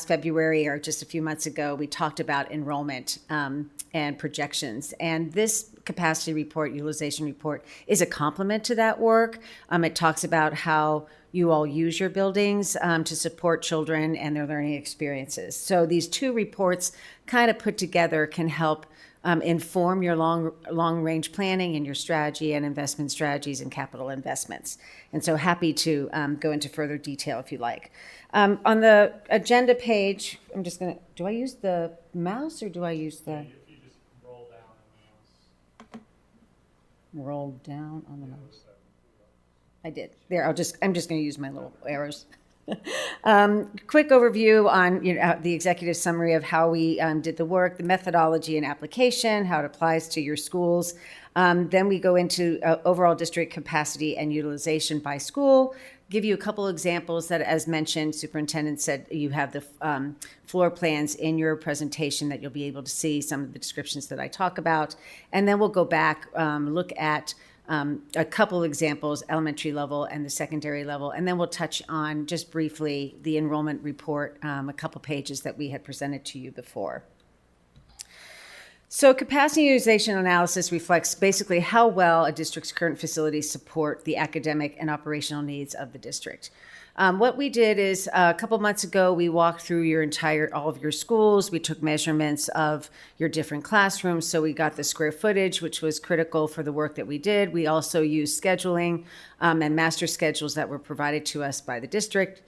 February, or just a few months ago, we talked about enrollment and projections. And this capacity report, utilization report, is a complement to that work. It talks about how you all use your buildings to support children and their learning experiences. So these two reports kind of put together can help inform your long-range planning and your strategy and investment strategies and capital investments. And so happy to go into further detail if you like. On the agenda page, I'm just going to, do I use the mouse or do I use the? You just roll down on the mouse. Roll down on the mouse. I did. There, I'm just going to use my little arrows. Quick overview on the executive summary of how we did the work, the methodology and application, how it applies to your schools. Then we go into overall district capacity and utilization by school. Give you a couple examples that, as mentioned, Superintendent said you have the floor plans in your presentation that you'll be able to see some of the descriptions that I talk about. And then we'll go back, look at a couple examples, elementary level and the secondary level, and then we'll touch on just briefly the enrollment report, a couple pages that we had presented to you before. So capacity utilization analysis reflects basically how well a district's current facilities support the academic and operational needs of the district. What we did is a couple months ago, we walked through all of your schools. We took measurements of your different classrooms. So we got the square footage, which was critical for the work that we did. We also used scheduling and master schedules that were provided to us by the district.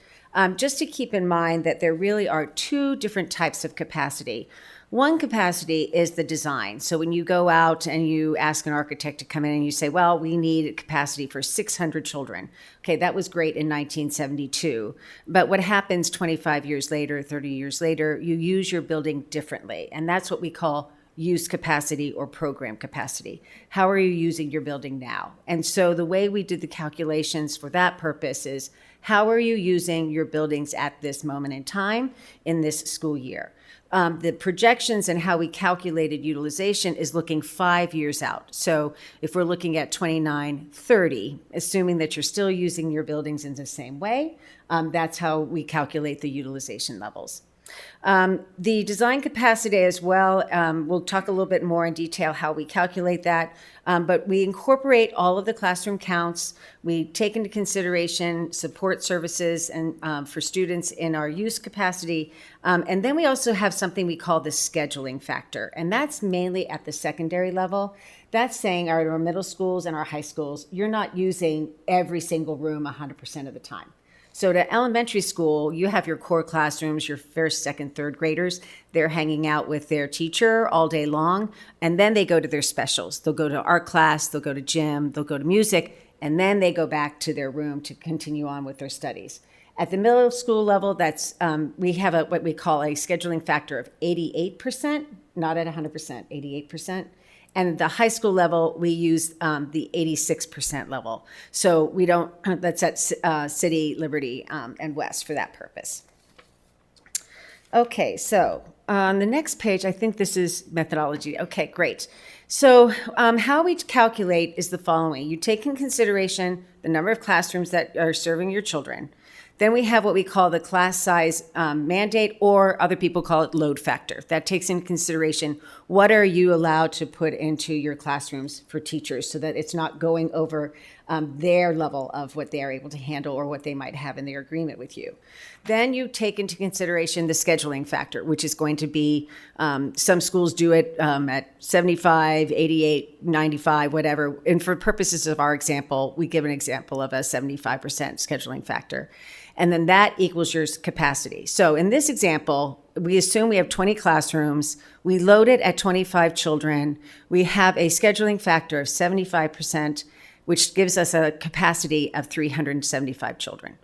Just to keep in mind that there really are two different types of capacity. One capacity is the design. So when you go out and you ask an architect to come in and you say, well, we need capacity for 600 children. Okay, that was great in 1972. But what happens 25 years later, 30 years later, you use your building differently. And that's what we call use capacity or program capacity. How are you using your building now? And so the way we did the calculations for that purpose is, how are you using your buildings at this moment in time in this school year? The projections and how we calculated utilization is looking 5 years out. So if we're looking at 29-30, assuming that you're still using your buildings in the same way, that's how we calculate the utilization levels. The design capacity as well, we'll talk a little bit more in detail how we calculate that, but we incorporate all of the classroom counts. We take into consideration support services and for students in our use capacity. And then we also have something we call the scheduling factor, and that's mainly at the secondary level. That's saying our middle schools and our high schools, you're not using every single room 100% of the time. So to elementary school, you have your core classrooms, your first, second, third graders. They're hanging out with their teacher all day long, and then they go to their specials. They'll go to art class, they'll go to gym, they'll go to music, and then they go back to their room to continue on with their studies. At the middle school level, that's we have what we call a scheduling factor of 88%, not at 100%, 88%. And the high school level, we use the 86% level. So we don't, that's at City, Liberty, and West for that purpose. Okay, so on the next page, I think this is methodology. Okay, great. So how we calculate is the following. You take in consideration the number of classrooms that are serving your children. Then we have what we call the class size mandate, or other people call it load factor. That takes into consideration what are you allowed to put into your classrooms for teachers so that it's not going over their level of what they are able to handle or what they might have in their agreement with you. Then you take into consideration the scheduling factor, which is going to be, some schools do it at 75, 88, 95, whatever. And for purposes of our example, we give an example of a 75% scheduling factor. And then that equals your capacity. So in this example, we assume we have 20 classrooms. We load it at 25 children. We have a scheduling factor of 75%, which gives us a capacity of 375 children.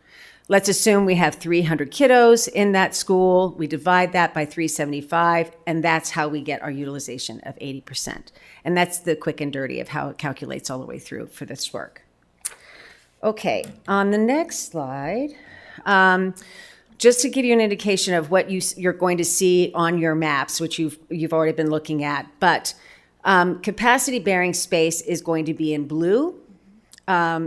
Let's assume we have 300 kiddos in that school. We divide that by 375, and that's how we get our utilization of 80%. And that's the quick and dirty of how it calculates all the way through for this work. Okay, on the next slide, just to give you an indication of what you're going to see on your maps, which you've already been looking at, but capacity bearing space is going to be in blue.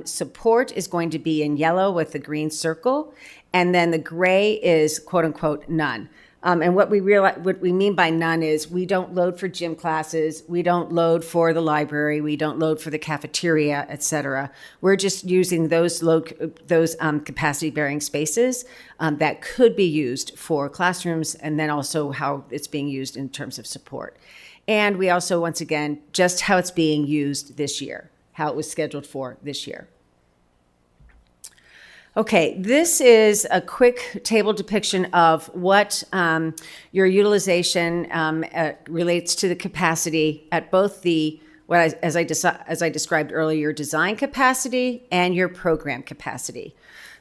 Support is going to be in yellow with the green circle, and then the gray is quote unquote none. And what we mean by none is we don't load for gym classes, we don't load for the library, we don't load for the cafeteria, et cetera. We're just using those capacity bearing spaces that could be used for classrooms, and then also how it's being used in terms of support. And we also, once again, just how it's being used this year, how it was scheduled for this year. Okay, this is a quick table depiction of what your utilization relates to the capacity at both the, as I described earlier, your design capacity and your program capacity.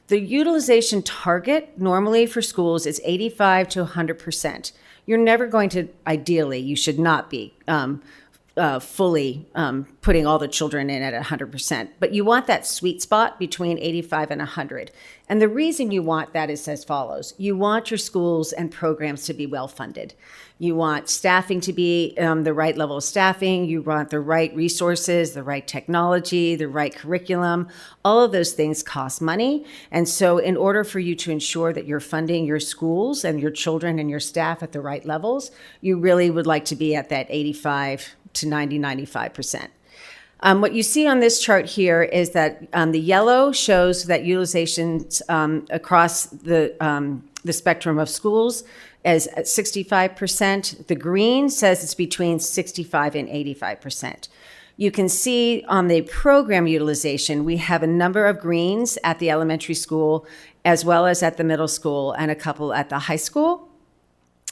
The utilization target normally for schools is 85 to 100%. You're never going to, ideally, you should not be fully putting all the children in at 100%. But you want that sweet spot between 85 and 100. And the reason you want that is as follows. You want your schools and programs to be well funded. You want staffing to be the right level of staffing. You want the right resources, the right technology, the right curriculum. All of those things cost money. And so in order for you to ensure that you're funding your schools and your children and your staff at the right levels, you really would like to be at that 85 to 90, 95%. What you see on this chart here is that the yellow shows that utilizations across the spectrum of schools is at 65%. The green says it's between 65 and 85%. You can see on the program utilization, we have a number of greens at the elementary school, as well as at the middle school, and a couple at the high school.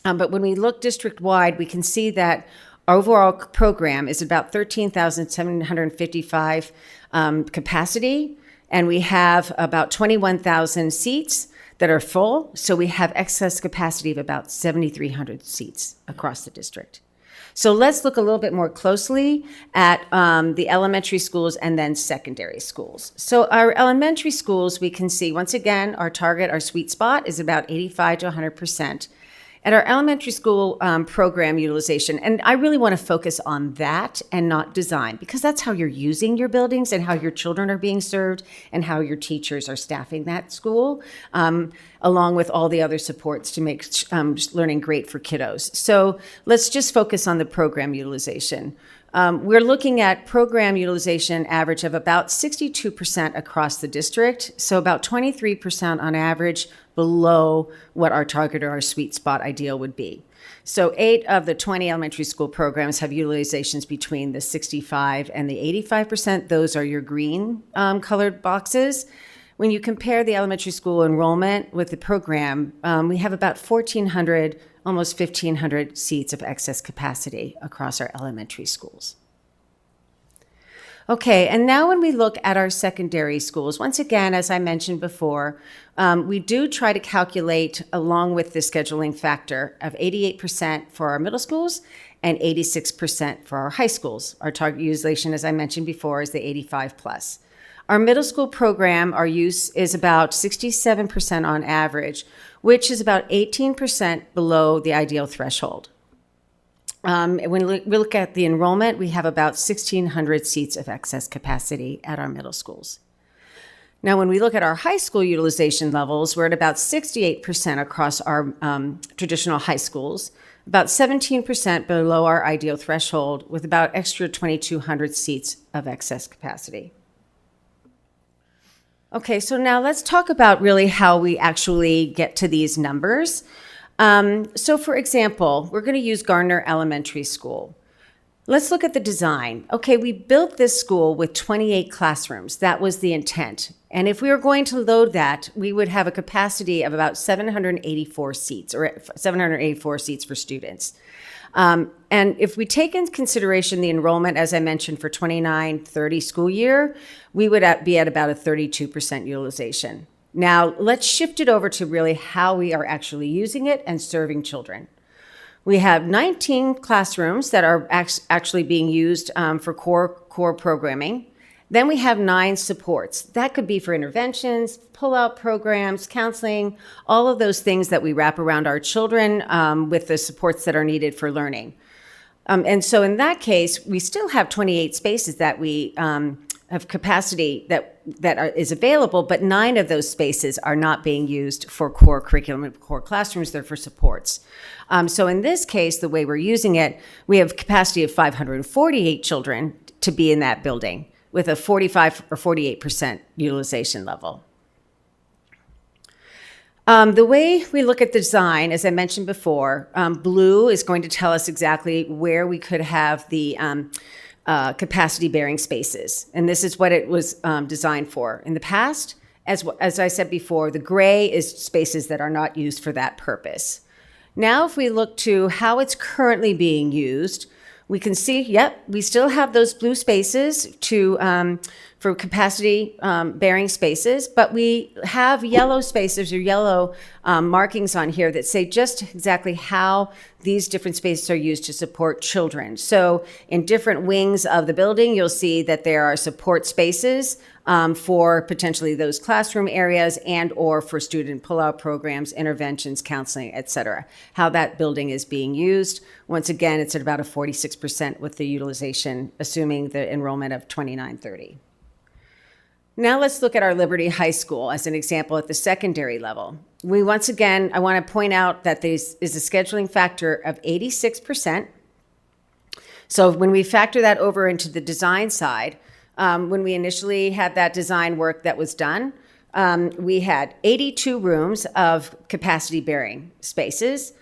But when we look district-wide, we can see that our overall program is about 13,755 capacity, and we have about 21,000 seats that are full. So we have excess capacity of about 7,300 seats across the district. So let's look a little bit more closely at the elementary schools and then secondary schools. So our elementary schools, we can see, once again, our target, our sweet spot is about 85 to 100%. At our elementary school program utilization, and I really want to focus on that and not design, because that's how you're using your buildings and how your children are being served and how your teachers are staffing that school, along with all the other supports to make learning great for kiddos. So let's just focus on the program utilization. We're looking at program utilization average of about 62% across the district, so about 23% on average below what our target or our sweet spot ideal would be. So 8 of the 20 elementary school programs have utilizations between the 65 and the 85%. Those are your green colored boxes. When you compare the elementary school enrollment with the program, we have about 1,400, almost 1,500 seats of excess capacity across our elementary schools. Okay, and now when we look at our secondary schools, once again, as I mentioned before, we do try to calculate along with the scheduling factor of 88% for our middle schools and 86% for our high schools. Our target utilization, as I mentioned before, is the 85 plus. Our middle school program, our use is about 67% on average, which is about 18% below the ideal threshold. When we look at the enrollment, we have about 1,600 seats of excess capacity at our middle schools. Now, when we look at our high school utilization levels, we're at about 68% across our traditional high schools, about 17% below our ideal threshold, with about extra 2,200 seats of excess capacity. Okay, so now let's talk about really how we actually get to these numbers. So for example, we're going to use Gardner Elementary School. Let's look at the design. Okay, we built this school with 28 classrooms. That was the intent. And if we were going to load that, we would have a capacity of about 784 seats, or 784 seats for students. And if we take into consideration the enrollment, as I mentioned, for 29-30 school year, we would be at about a 32% utilization. Now, let's shift it over to really how we are actually using it and serving children. We have 19 classrooms that are actually being used for core programming. Then we have 9 supports. That could be for interventions, pull-out programs, counseling, all of those things that we wrap around our children with the supports that are needed for learning. And so in that case, we still have 28 spaces that we have capacity that is available, but 9 of those spaces are not being used for core curriculum and core classrooms. They're for supports. So in this case, the way we're using it, we have capacity of 548 children to be in that building with a 45 or 48% utilization level. The way we look at the design, as I mentioned before, blue is going to tell us exactly where we could have the capacity bearing spaces. And this is what it was designed for. In the past, as I said before, the gray is spaces that are not used for that purpose. Now, if we look to how it's currently being used, we can see, yep, we still have those blue spaces for capacity bearing spaces, but we have yellow spaces or yellow markings on here that say just exactly how these different spaces are used to support children. So in different wings of the building, you'll see that there are support spaces for potentially those classroom areas and or for student pullout programs, interventions, counseling, et cetera. How that building is being used. Once again, it's at about a 46% with the utilization, assuming the enrollment of 2930. Now let's look at our Liberty High School as an example at the secondary level. I want to point out that this is a scheduling factor of 86%. So when we factor that over into the design side, when we initially had that design work that was done, we had 82 rooms of capacity bearing spaces.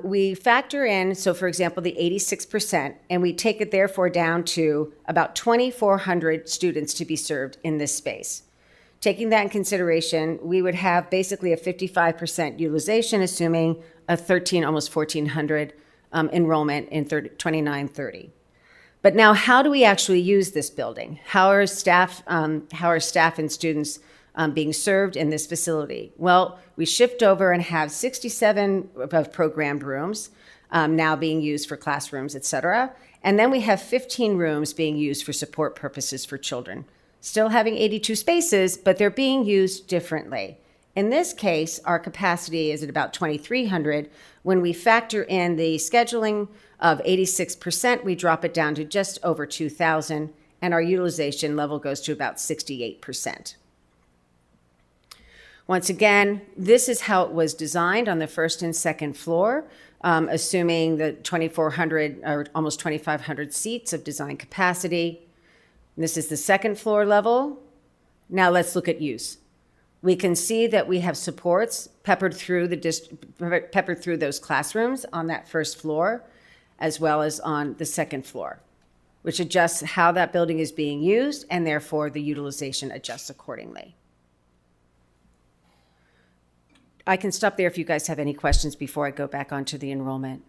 We factor in, so for example, the 86%, and we take it therefore down to about 2,400 students to be served in this space. Taking that in consideration, we would have basically a 55% utilization, assuming a almost 1,400 enrollment in 2930. But now, how do we actually use this building? How are staff and students being served in this facility? Well, we shift over and have 67 of programmed rooms now being used for classrooms, et cetera. And then we have 15 rooms being used for support purposes for children. Still having 82 spaces, but they're being used differently. In this case, our capacity is at about 2,300. When we factor in the scheduling of 86%, we drop it down to just over 2,000, and our utilization level goes to about 68%. Once again, this is how it was designed on the first and second floor, assuming the 2,400 or almost 2,500 seats of design capacity. This is the second floor level. Now let's look at use. We can see that we have supports peppered through those classrooms on that first floor, as well as on the second floor, which adjusts how that building is being used, and therefore the utilization adjusts accordingly. I can stop there if you guys have any questions before I go back onto the enrollment.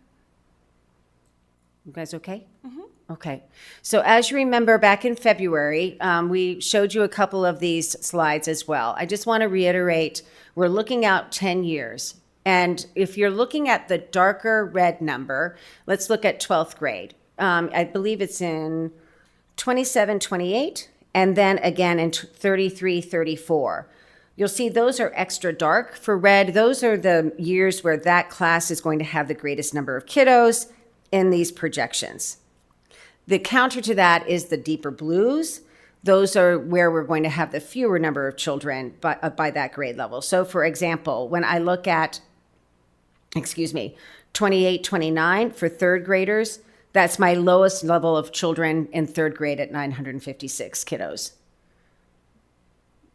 You guys okay? Mm-hmm. Okay. So as you remember, back in February, we showed you a couple of these slides as well. I just want to reiterate, we're looking out 10 years. And if you're looking at the darker red number, let's look at 12th grade. I believe it's in 27, 28, and then again in 33, 34. You'll see those are extra dark. For red, those are the years where that class is going to have the greatest number of kiddos in these projections. The counter to that is the deeper blues. Those are where we're going to have the fewer number of children by that grade level. So for example, when I look at, 28, 29 for third graders, that's my lowest level of children in third grade at 956 kiddos.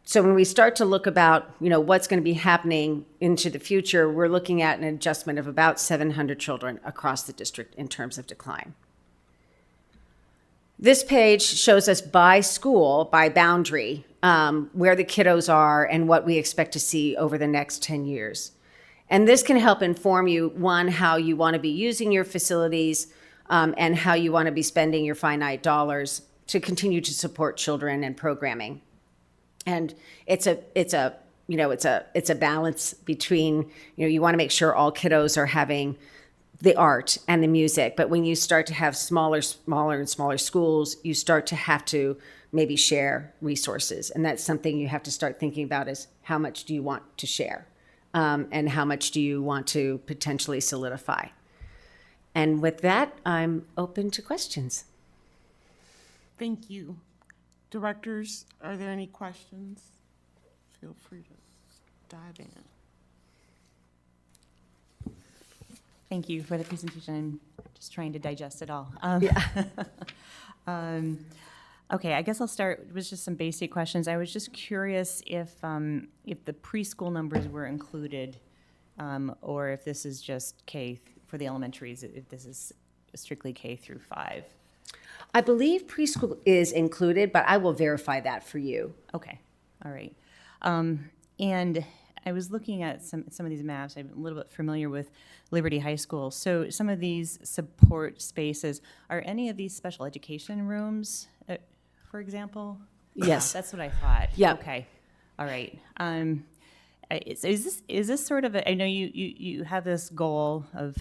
So when we start to look about, what's going to be happening into the future, we're looking at an adjustment of about 700 children across the district in terms of decline. This page shows us by school, by boundary, where the kiddos are and what we expect to see over the next 10 years. And this can help inform you, one, how you want to be using your facilities and how you want to be spending your finite dollars to continue to support children and programming. And it's a balance between, you want to make sure all kiddos are having the art and the music. But when you start to have smaller and smaller schools, you start to have to maybe share resources. And that's something you have to start thinking about is how much do you want to share? And how much do you want to potentially solidify? And with that, I'm open to questions. Thank you. Directors, are there any questions? Feel free to dive in. Thank you for the presentation. I'm just trying to digest it all. Okay, I guess I'll start with just some basic questions. I was just curious if the preschool numbers were included, or if this is just for the elementaries, if this is strictly K through 5. I believe preschool is included, but I will verify that for you. Okay, all right. And I was looking at some of these maps. I'm a little bit familiar with Liberty High School. So some of these support spaces, are any of these special education rooms, for example? Yes. That's what I thought. Yeah. Okay, all right. Is this sort of I know you have this goal of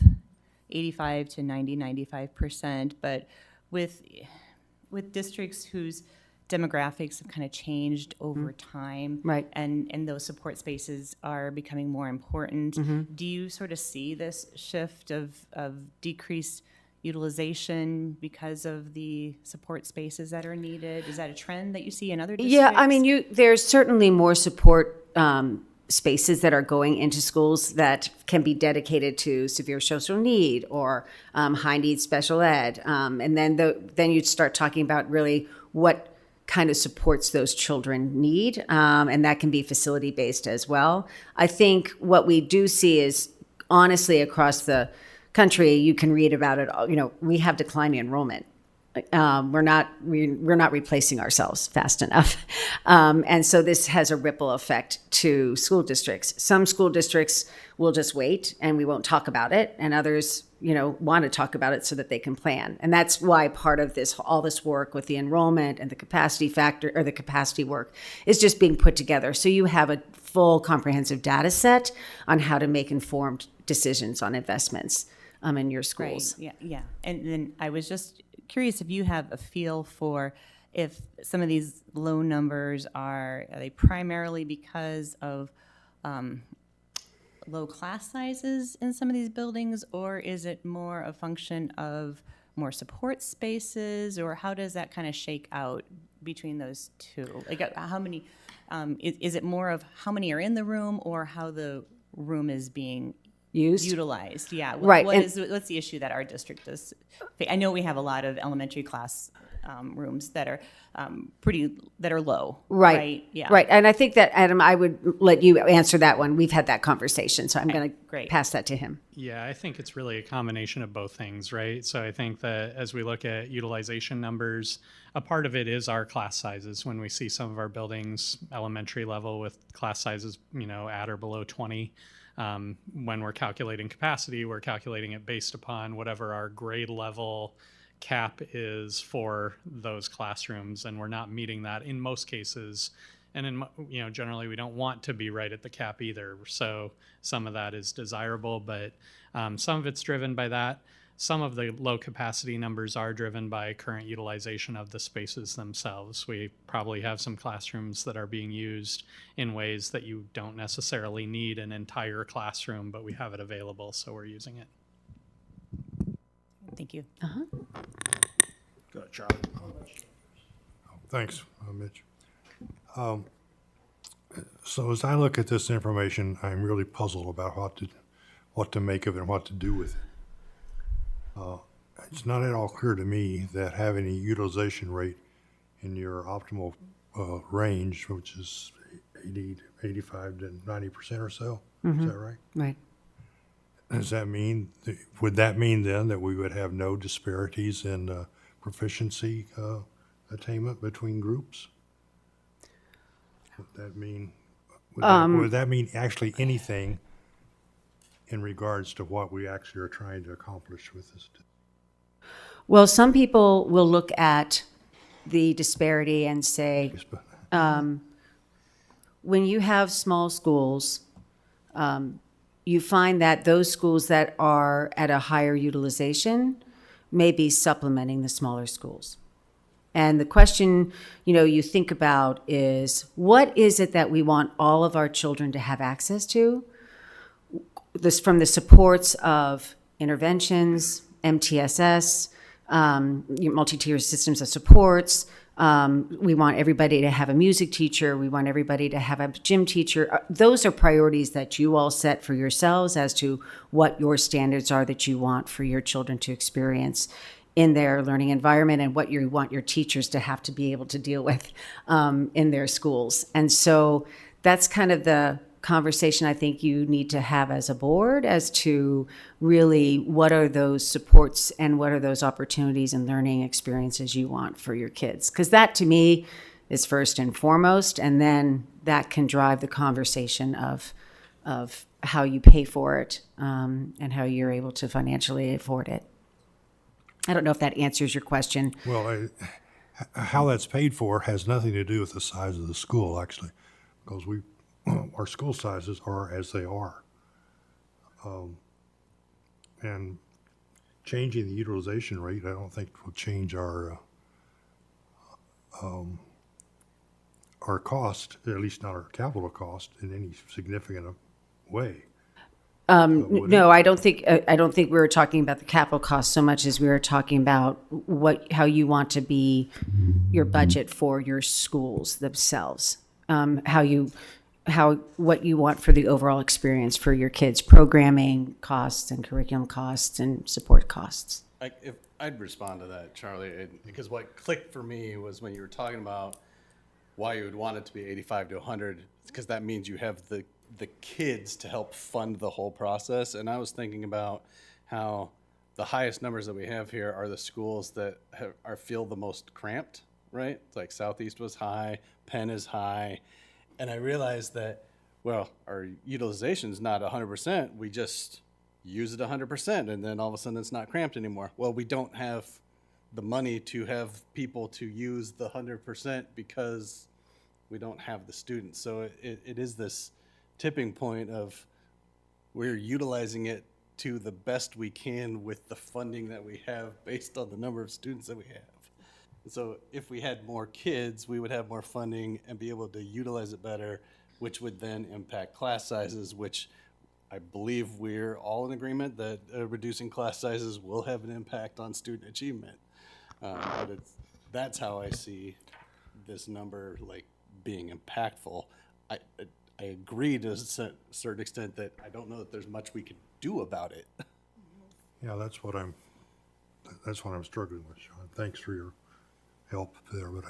85 to 95%, but with districts whose demographics have kind of changed over time, Right. and those support spaces are becoming more important, do you sort of see this shift of decreased utilization because of the support spaces that are needed? Is that a trend that you see in other districts? Yeah, I mean, there's certainly more support spaces that are going into schools that can be dedicated to severe social need or high need special ed, and then you'd start talking about really what kind of supports those children need, and that can be facility based as well. I think what we do see is honestly across the country, you can read about it. We have declining enrollment. We're not replacing ourselves fast enough, and so this has a ripple effect to school districts. Some school districts will just wait and we won't talk about it, and others, want to talk about it so that they can plan. And that's why part of all this work with the enrollment and the capacity factor or the capacity work is just being put together. So you have a full comprehensive data set on how to make informed decisions on investments in your schools. Right. Yeah. And then I was just curious if you have a feel for if some of these low numbers are they primarily because of low class sizes in some of these buildings, or is it more a function of more support spaces, or how does that kind of shake out between those two? Like how many, is it more of how many are in the room or how the room is being utilized? Yeah. Right. What's the issue that our district does? I know we have a lot of elementary class rooms that are low. Right. Yeah. Right. And I think that, Adam, I would let you answer that one. We've had that conversation, so I'm going to pass that to him. Yeah, I think it's really a combination of both things, right? So I think that as we look at utilization numbers, a part of it is our class sizes. When we see some of our buildings, elementary level with class sizes, at or below 20, when we're calculating capacity, we're calculating it based upon whatever our grade level cap is for those classrooms, and we're not meeting that in most cases. And generally we don't want to be right at the cap either. So some of that is desirable, but some of it's driven by that. Some of the low capacity numbers are driven by current utilization of the spaces themselves. We probably have some classrooms that are being used in ways that you don't necessarily need an entire classroom, but we have it available, so we're using it. Thank you. Go ahead, Charlie. Thanks, Mitch. So as I look at this information, I'm really puzzled about what to make of it and what to do with it. It's not at all clear to me that having a utilization rate in your optimal range, which is 85 to 90% or so, is that right? Right. Does that mean, would that mean then that we would have no disparities in proficiency attainment between groups? Would that mean actually anything in regards to what we actually are trying to accomplish with this? Well, some people will look at the disparity and say, when you have small schools, you find that those schools that are at a higher utilization may be supplementing the smaller schools. And the question, you think about is, what is it that we want all of our children to have access to? This from the supports of interventions, MTSS, multi-tier systems of supports. We want everybody to have a music teacher. We want everybody to have a gym teacher. Those are priorities that you all set for yourselves as to what your standards are that you want for your children to experience in their learning environment and what you want your teachers to have to be able to deal with in their schools. And so that's kind of the conversation I think you need to have as a board as to really what are those supports and what are those opportunities and learning experiences you want for your kids. Because that to me is first and foremost, and then that can drive the conversation of how you pay for it and how you're able to financially afford it. I don't know if that answers your question. Well, how that's paid for has nothing to do with the size of the school, actually, because our school sizes are as they are. And changing the utilization rate, I don't think will change our cost, at least not our capital cost, in any significant way. No, I don't think we were talking about the capital cost so much as we were talking about how you want to be your budget for your schools themselves. What you want for the overall experience for your kids, programming costs and curriculum costs and support costs. If I'd respond to that, Charlie, because what clicked for me was when you were talking about why you would want it to be 85 to 100, because that means you have the kids to help fund the whole process. And I was thinking about how the highest numbers that we have here are the schools that feel the most cramped, right? It's like Southeast was high, Penn is high. And I realized that, well, our utilization is not 100%. We just use it 100%, and then all of a sudden it's not cramped anymore. Well, we don't have the money to have people to use the 100% because we don't have the students. So it is this tipping point of we're utilizing it to the best we can with the funding that we have based on the number of students that we have. And so if we had more kids, we would have more funding and be able to utilize it better, which would then impact class sizes, which I believe we're all in agreement that reducing class sizes will have an impact on student achievement. But that's how I see this number like being impactful. I agree to a certain extent that I don't know that there's much we could do about it. Yeah, that's what I'm struggling with, Sean. Thanks for your help there, but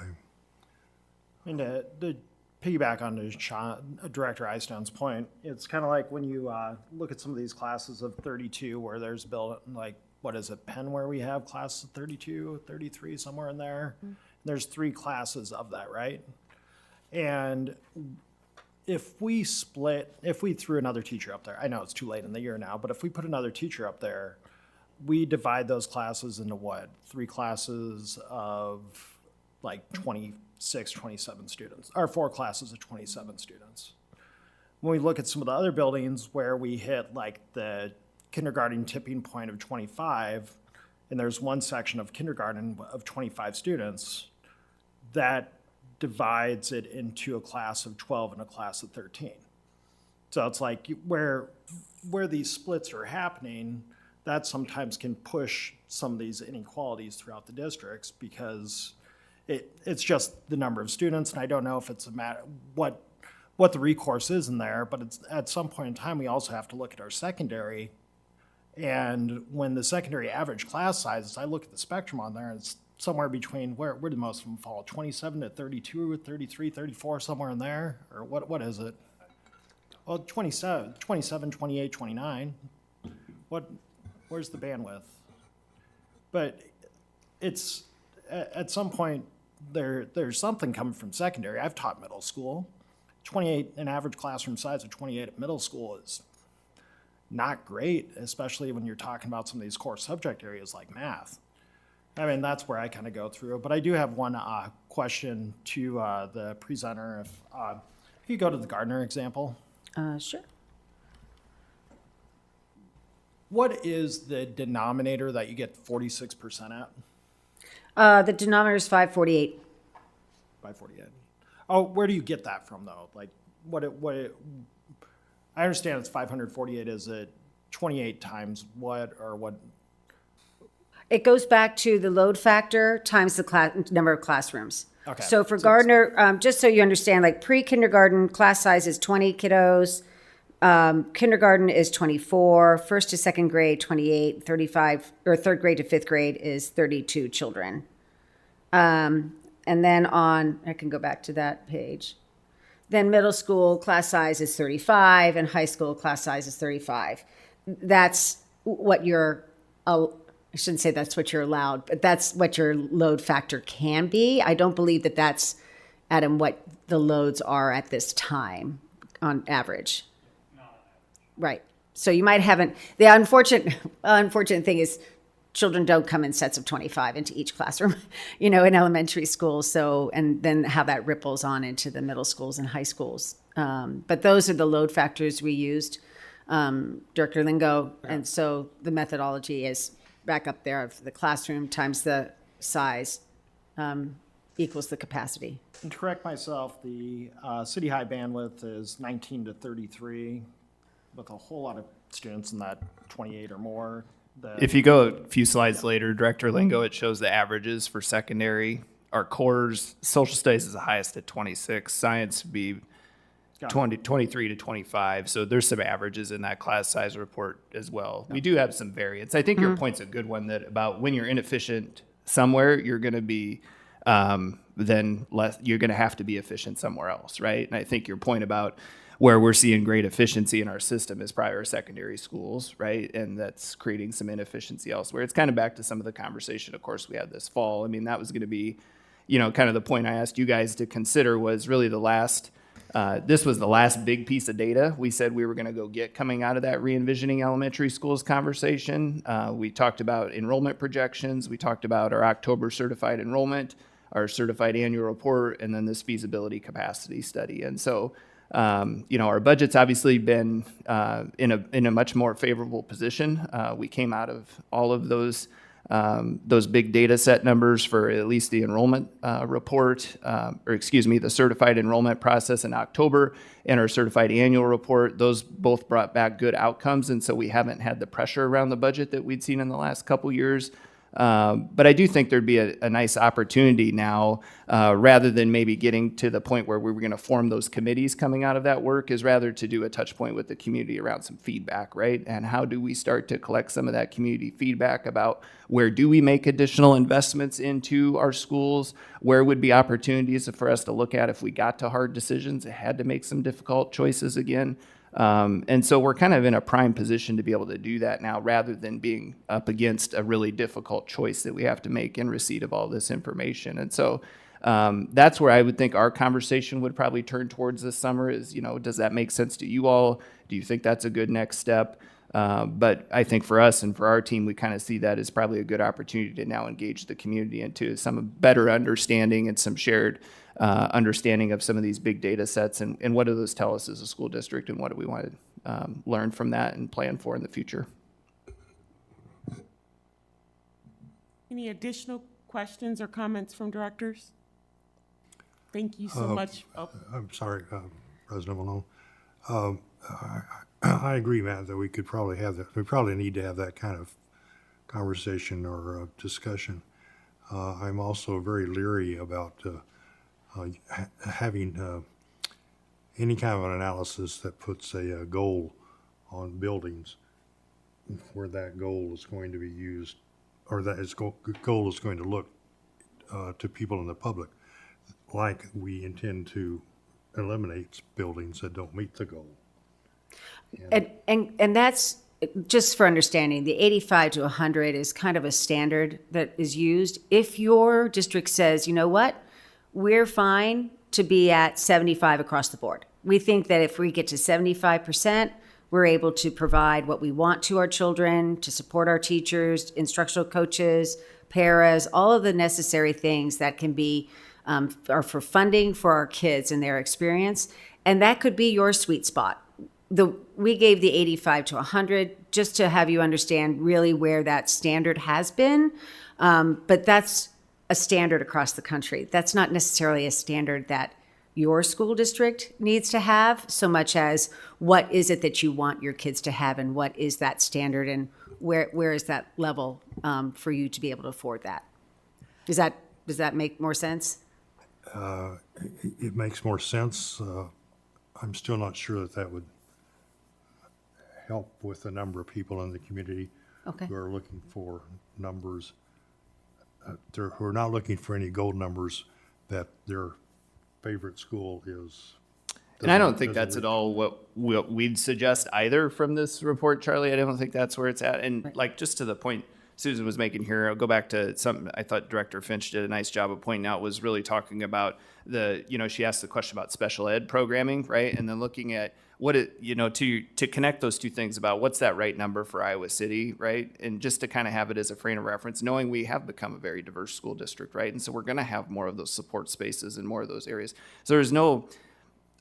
to piggyback on to Director Eyestone's point, it's kind of like when you look at some of these classes of 32 where there's built, like, what is it, Penn, where we have classes of 32, 33, somewhere in there. Mm-hmm. There's 3 classes of that, right? And if we threw another teacher up there, I know it's too late in the year now, but if we put another teacher up there, we divide those classes into what? 3 classes of like 26, 27 students, or 4 classes of 27 students. When we look at some of the other buildings where we hit like the kindergarten tipping point of 25, and there's one section of kindergarten of 25 students, that divides it into a class of 12 and a class of 13. So it's like where these splits are happening, that sometimes can push some of these inequalities throughout the districts because it's just the number of students, and I don't know if it's a matter what the recourse is in there, but it's at some point in time we also have to look at our secondary, and when the secondary average class sizes, I look at the spectrum on there, and it's somewhere between where do most of them fall? 27 to 32, 33, 34, somewhere in there, or what is it? Well, 27, 28, 29. Where's the bandwidth? But it's at some point there's something coming from secondary. I've taught middle school. 28, an average classroom size of 28 at middle school is not great, especially when you're talking about some of these core subject areas like math. I mean, that's where I kind of go through. But I do have one question to the presenter. If you go to the Gardner example. Sure. What is the denominator that you get 46% at? The denominator is 548. 548. Oh, where do you get that from, though? Like, I understand it's 548. Is it 28 times what, or what? It goes back to the load factor times the number of classrooms. Okay. So for Gardner, just so you understand, like pre-kindergarten class size is 20 kiddos. Kindergarten is 24, first to second grade, 28, 35, or third grade to fifth grade is 32 children. And then I can go back to that page. Then middle school class size is 35 and high school class size is 35. That's what I shouldn't say that's what you're allowed, but that's what your load factor can be. I don't believe that that's, Adam, what the loads are at this time on average. Right. So you might haven't, the unfortunate thing is children don't come in sets of 25 into each classroom, in elementary schools. So, and then how that ripples on into the middle schools and high schools. But those are the load factors we used, Director Lingo. And so the methodology is back up there of the classroom times the size equals the capacity. And to correct myself, the City High bandwidth is 19 to 33 with a whole lot of students in that 28 or more. If you go a few slides later, Director Lingo, it shows the averages for secondary. Our cores, social studies is the highest at 26, science would be 23 to 25. So there's some averages in that class size report as well. We do have some variance. I think your point's a good one, that about when you're inefficient somewhere, you're going to be then less. You're going to have to be efficient somewhere else, right? And I think your point about where we're seeing great efficiency in our system is probably our secondary schools, right? And that's creating some inefficiency elsewhere. It's kind of back to some of the conversation, of course, we had this fall. I mean, that was going to be, kind of the point I asked you guys to consider was really this was the last big piece of data we said we were going to go get coming out of that re-envisioning elementary schools conversation. We talked about enrollment projections. We talked about our October certified enrollment, our certified annual report, and then this feasibility capacity study. And so, our budget's obviously been in a much more favorable position. We came out of all of those big data set numbers for at least the enrollment report, the certified enrollment process in October and our certified annual report. Those both brought back good outcomes, and so we haven't had the pressure around the budget that we'd seen in the last couple years. But I do think there'd be a nice opportunity now, rather than maybe getting to the point where we were going to form those committees coming out of that work, is rather to do a touch point with the community around some feedback, right? And how do we start to collect some of that community feedback about where do we make additional investments into our schools? Where would be opportunities for us to look at if we got to hard decisions, had to make some difficult choices again? And so we're kind of in a prime position to be able to do that now, rather than being up against a really difficult choice that we have to make in receipt of all this information. And so that's where I would think our conversation would probably turn towards this summer is, does that make sense to you all? Do you think that's a good next step? But I think for us and for our team, we kind of see that as probably a good opportunity to now engage the community into some better understanding and some shared understanding of some of these big data sets, and what do those tell us as a school district, and what do we want to learn from that and plan for in the future. Any additional questions or comments from directors? Thank you so much. Oh. I'm sorry, President Malone. I agree, Matt, that we could probably have that. We probably need to have that kind of conversation or discussion. I'm also very leery about having any kind of an analysis that puts a goal on buildings where that goal is going to be used, or that goal is going to look to people in the public like we intend to eliminate buildings that don't meet the goal. And that's just for understanding, the 85 to 100 is kind of a standard that is used. If your district says, you know what, we're fine to be at 75 across the board. We think that if we get to 75%, we're able to provide what we want to our children, to support our teachers, instructional coaches, paras, all of the necessary things that can be, are for funding for our kids and their experience. And that could be your sweet spot. We gave the 85 to 100 just to have you understand really where that standard has been. But that's a standard across the country. That's not necessarily a standard that your school district needs to have, so much as what is it that you want your kids to have, and what is that standard, and where is that level for you to be able to afford that? Does that make more sense? It makes more sense. I'm still not sure that would help with a number of people in the community Okay. who are looking for numbers, who are not looking for any gold numbers that their favorite school is. And I don't doesn't- think doesn't that's at reach. all what we'd suggest either from this report, Charlie. I don't think that's where it's at. And like, just to the point Susan was making here, I'll go back to something I thought Director Finch did a nice job of pointing out, was really talking about she asked the question about special ed programming, right? And then looking at to connect those two things about what's that right number for Iowa City, right? And just to kind of have it as a frame of reference, knowing we have become a very diverse school district, right? And so we're going to have more of those support spaces and more of those areas. So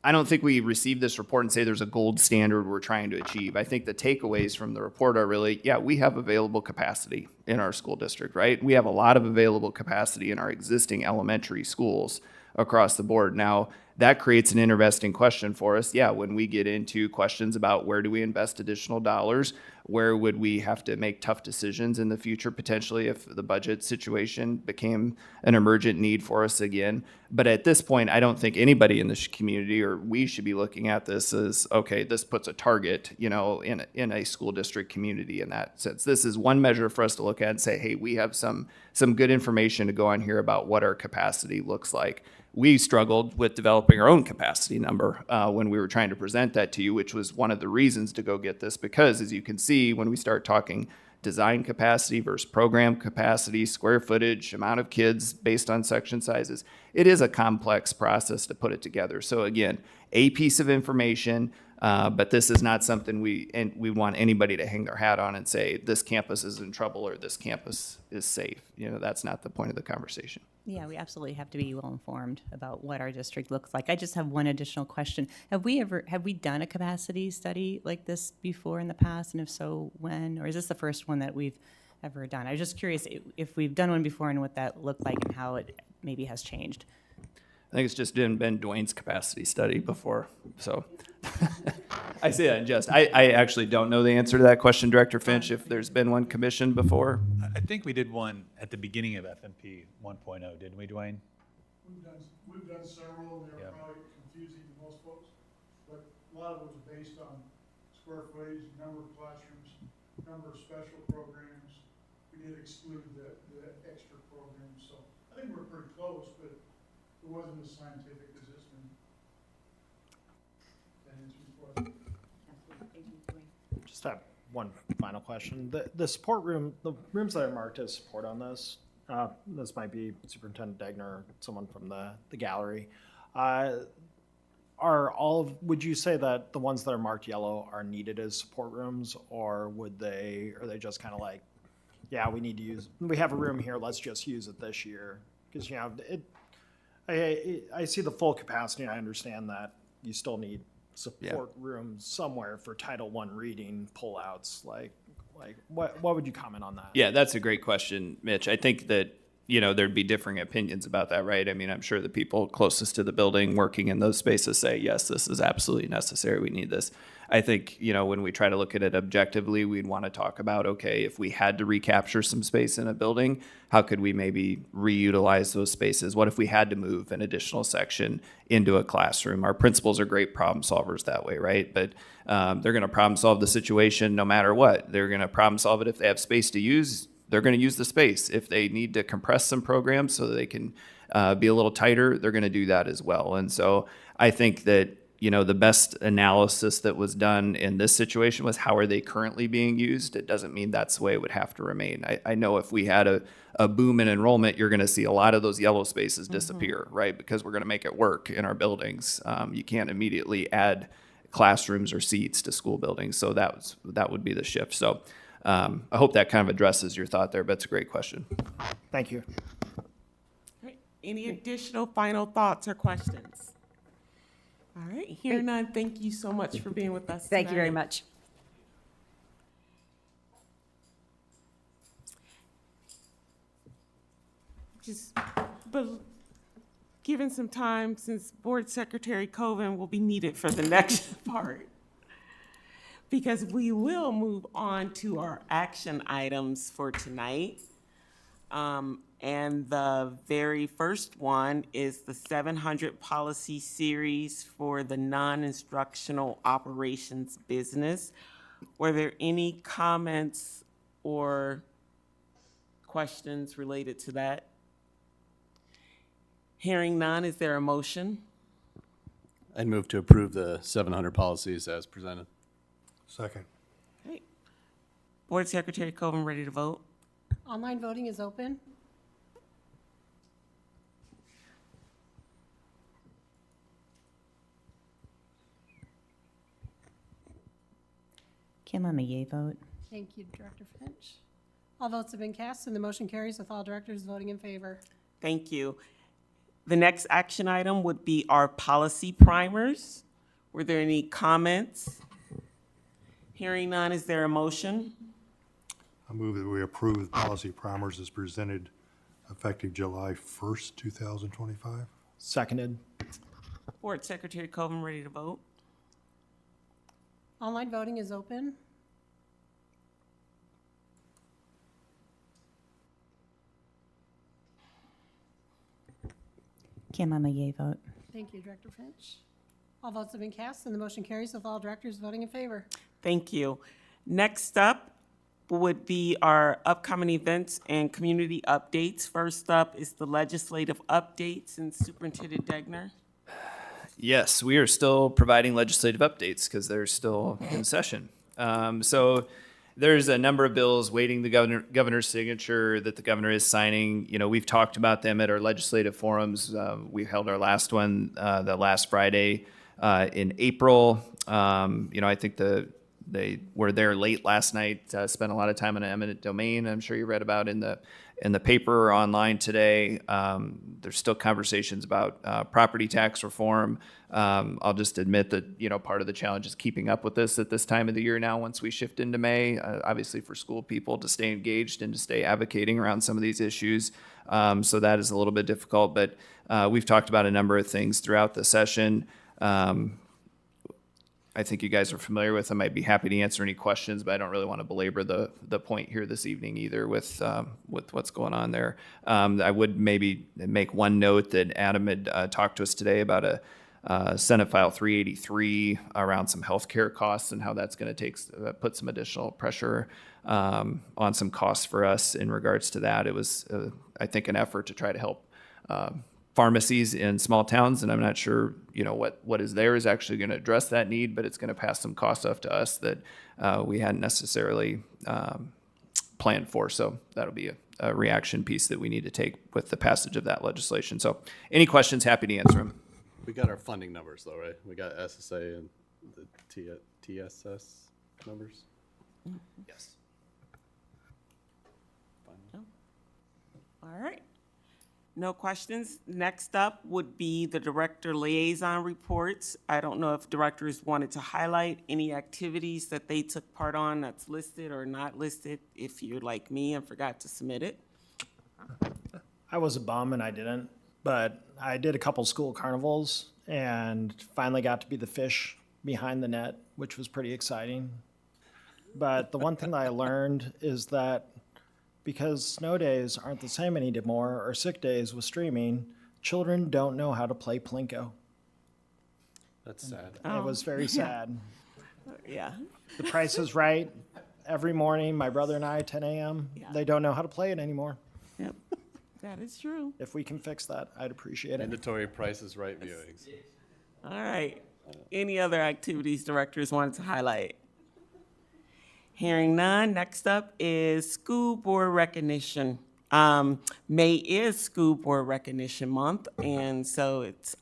I don't think we receive this report and say there's a gold standard we're trying to achieve. I think the takeaways from the report are really, we have available capacity in our school district, right? We have a lot of available capacity in our existing elementary schools across the board. Now, that creates an interesting question for us. When we get into questions about where do we invest additional dollars, where would we have to make tough decisions in the future, potentially if the budget situation became an emergent need for us again. But at this point, I don't think anybody in this community or we should be looking at this as, okay, this puts a target, in a school district community in that sense. This is one measure for us to look at and say, hey, we have some good information to go on here about what our capacity looks like. We struggled with developing our own capacity number when we were trying to present that to you, which was one of the reasons to go get this, because as you can see, when we start talking design capacity versus program capacity, square footage, amount of kids based on section sizes, it is a complex process to put it together. So again, a piece of information, but this is not something we want anybody to hang their hat on and say, this campus is in trouble or this campus is safe. That's not the point of the conversation. Yeah, we absolutely have to be well informed about what our district looks like. I just have one additional question. Have we done a capacity study like this before in the past? And if so, when? Or is this the first one that we've ever done? I was just curious if we've done one before and what that looked like and how it maybe has changed. I think it's just been Dwayne's capacity study before, so. I say that in jest. I actually don't know the answer to that question, Director Finch, if there's been one commissioned before. I think we did one at the beginning of FMP 1.0, didn't we, Dwayne? We've done several, and they're probably confusing to most folks, but a lot of it was based on square footage, number of classrooms, number of special programs. We did exclude the extra programs, so I think we're pretty close, but it wasn't as scientific as this one. That answers your question. Just have one final question. The support room, the rooms that are marked as support on this, this might be Superintendent Degner or someone from the gallery. Would you say that the ones that are marked yellow are needed as support rooms, or are they just kind of like, we have a room here, let's just use it this year? Because, I see the full capacity, and I understand that you still need support rooms somewhere for Title I reading pullouts. What would you comment on that? Yeah, that's a great question, Mitch. I think that, there'd be differing opinions about that, right? I mean, I'm sure the people closest to the building working in those spaces say, yes, this is absolutely necessary. We need this. I think, when we try to look at it objectively, we'd want to talk about, okay, if we had to recapture some space in a building, how could we maybe reutilize those spaces? What if we had to move an additional section into a classroom? Our principals are great problem solvers that way, right? But they're going to problem solve the situation no matter what. They're going to problem solve it if they have space to use. They're going to use the space. If they need to compress some programs so that they can be a little tighter, they're going to do that as well. And so I think that, the best analysis that was done in this situation was how are they currently being used? It doesn't mean that's the way it would have to remain. I know if we had a boom in enrollment, you're going to see a lot of those yellow spaces disappear, right? Because we're going to make it work in our buildings. You can't immediately add classrooms or seats to school buildings. So that would be the shift. So I hope that kind of addresses your thought there, but it's a great question. Thank you. All right. Any additional final thoughts or questions? All right, hearing none, thank you so much for being with us Thank you very tonight. much. Just given some time, since Board Secretary Coven will be needed for the next part, because we will move on to our action items for tonight. And the very first one is the 700 policy series for the non-instructional operations business. Were there any comments or questions related to that? Hearing none, is there a motion? I'd move to approve the 700 policies as presented. Second. Okay. Board Secretary Coven, ready to vote? Online voting is open. Kim, I'm a yay vote. Thank you, Director Finch. All votes have been cast and the motion carries with all directors voting in favor. Thank you. The next action item would be our policy primers. Were there any comments? Hearing none, is there a motion? I move that we approve the policy primers as presented effective July 1st, 2025. Seconded. Board Secretary Coven, ready to vote? Online voting is open. Kim, I'm a yay vote. Thank you, Director Finch. All votes have been cast and the motion carries with all directors voting in favor. Thank you. Next up would be our upcoming events and community updates. First up is the legislative updates, and Superintendent Degner. Yes, we are still providing legislative updates because they're still in session. So there's a number of bills waiting the governor's signature that the governor is signing. You know, we've talked about them at our legislative forums. We held our last one the last Friday in April. You know, I think they were there late last night, spent a lot of time on eminent domain. I'm sure you read about in the paper or online today. There's still conversations about property tax reform. I'll just admit that, you know, part of the challenge is keeping up with this at this time of the year now once we shift into May, obviously for school people to stay engaged and to stay advocating around some of these issues. So that is a little bit difficult, but we've talked about a number of things throughout the session. I think you guys are familiar with them. I'd be happy to answer any questions, but I don't really want to belabor the point here this evening either with what's going on there. I would maybe make one note that Adam had talked to us today about a Senate File 383 around some healthcare costs and how that's going to put some additional pressure on some costs for us in regards to that. It was, I think, an effort to try to help pharmacies in small towns, and I'm not sure, you know, what is there is actually going to address that need, but it's going to pass some costs off to us that we hadn't necessarily planned for. So that'll be a reaction piece that we need to take with the passage of that legislation. So any questions, happy to answer them. We got our funding numbers though, right? We got SSA and the TSS numbers? Yes. All right. No questions. Next up would be the director liaison reports. I don't know if directors wanted to highlight any activities that they took part on that's listed or not listed, if you're like me and forgot to submit it. I was a bum and I didn't, but I did a couple school carnivals and finally got to be the fish behind the net, which was pretty exciting. But the one thing that I learned is that because snow days aren't the same anymore, or sick days with streaming, children don't know how to play Plinko. That's sad. It was very sad. Yeah. The Price is Right. Every morning, my brother and I, 10 a.m., they don't know how to play it anymore. Yep. That is true. If we can fix that, I'd appreciate it. Mandatory Price is Right viewings. All right. Any other activities directors wanted to highlight? Hearing none, next up is school board recognition. May is School Board Recognition Month, and so it's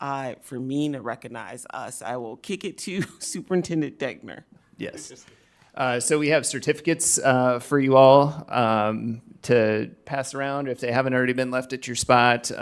for me to recognize us. I will kick it to Superintendent Degner. Yes. So we have certificates for you all to pass around if they haven't already been left at your spot.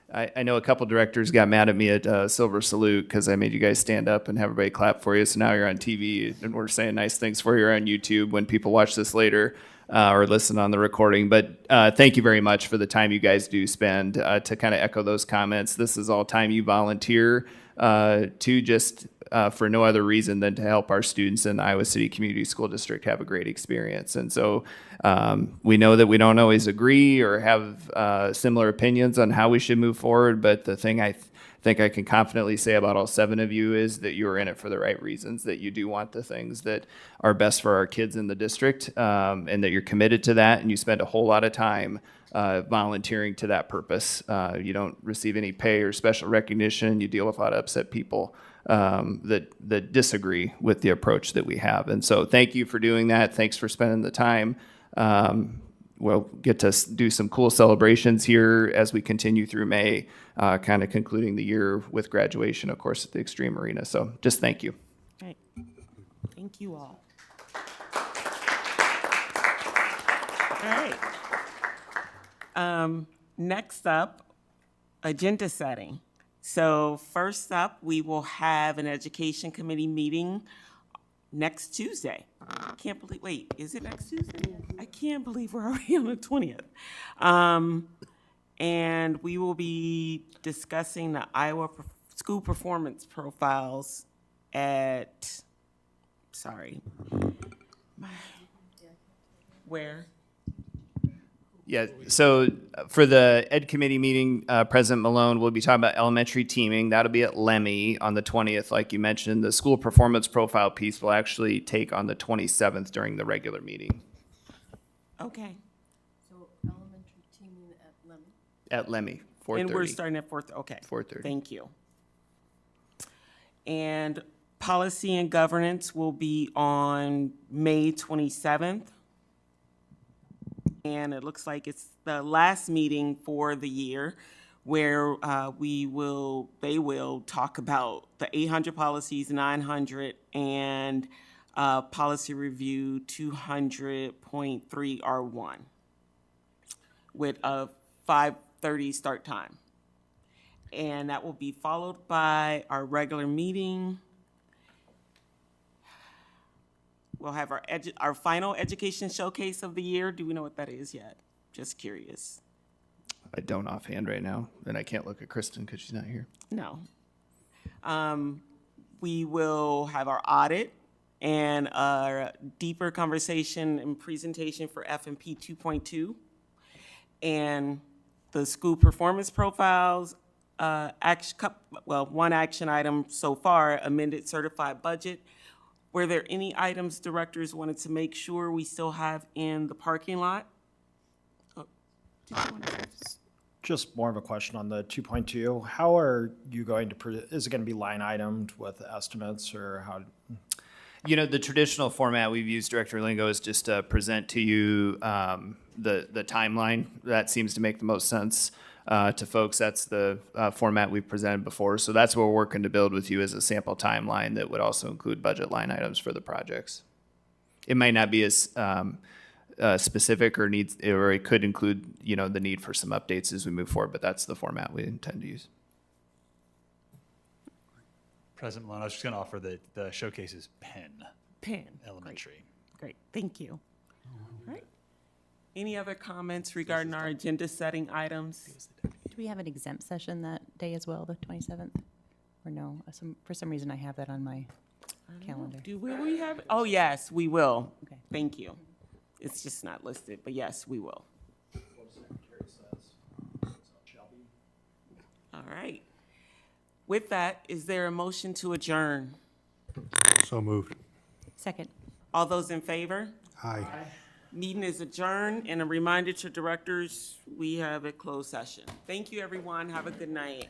I know a couple directors got mad at me at Silver Salute because I made you guys stand up and have everybody clap for you. So now you're on TV and we're saying nice things for you on YouTube when people watch this later or listen on the recording. But thank you very much for the time you guys do spend to kind of echo those comments. This is all time you volunteer to just for no other reason than to help our students in the Iowa City Community School District have a great experience. And so we know that we don't always agree or have similar opinions on how we should move forward, but the thing I think I can confidently say about all 7 of you is that you are in it for the right reasons, that you do want the things that are best for our kids in the district, and that you're committed to that, and you spend a whole lot of time volunteering to that purpose. You don't receive any pay or special recognition. You deal with a lot of upset people that disagree with the approach that we have. And so thank you for doing that. Thanks for spending the time. We'll get to do some cool celebrations here as we continue through May, kind of concluding the year with graduation, of course, at the Extreme Arena. So just thank you. Right. Thank you all. All right. Next up, agenda setting. So first up, we will have an education committee meeting next Tuesday. I can't believe, wait, is it next Tuesday? I can't believe we're already on the 20th. And we will be discussing the Iowa school performance profiles at, sorry, where? Yeah, so for the Ed Committee meeting, President Malone will be talking about elementary teaming. That'll be at Lemmy on the 20th, like you mentioned. The school performance profile piece will actually take on the 27th during the regular meeting. Okay. So elementary teaming at Lemon. At Lemmy, 4:30. And we're starting at 4:30, okay. 4:30. Thank you. And policy and governance will be on May 27th. And it looks like it's the last meeting for the year where they will talk about the 800 policies, 900, and policy review 200.3 R1 with a 5:30 start time. And that will be followed by our regular meeting. We'll have our final education showcase of the year. Do we know what that is yet? Just curious. I don't offhand right now, and I can't look at Kristen because she's not here. No. We will have our audit and a deeper conversation and presentation for FMP 2.2. And the school performance profiles, one action item so far, amended certified budget. Were there any items directors wanted to make sure we still have in the parking lot? Oh, did you want to- Just more of a question on the 2.2. How are you going to, is it going to be line itemed with estimates or how? You know, the traditional format we've used, Director Lingo, is just to present to you the timeline. That seems to make the most sense to folks. That's the format we've presented before. So that's what we're working to build with you as a sample timeline that would also include budget line items for the projects. It might not be as specific or it could include, you know, the need for some updates as we move forward, but that's the format we intend to use. President Malone, I was just going to offer that the showcase is Penn Elementary. Great, thank you. All right. Any other comments regarding our agenda setting items? Do we have an exempt session that day as well, the 27th? Or no? For some reason, I have that on my calendar. Will we have? Oh, yes, we will. Okay. Thank you. It's just not listed, but yes, we will. All right. With that, is there a motion to adjourn? So moved. Second. All those in favor? Aye. Meeting is adjourned, and a reminder to directors, we have a closed session. Thank you, everyone. Have a good night.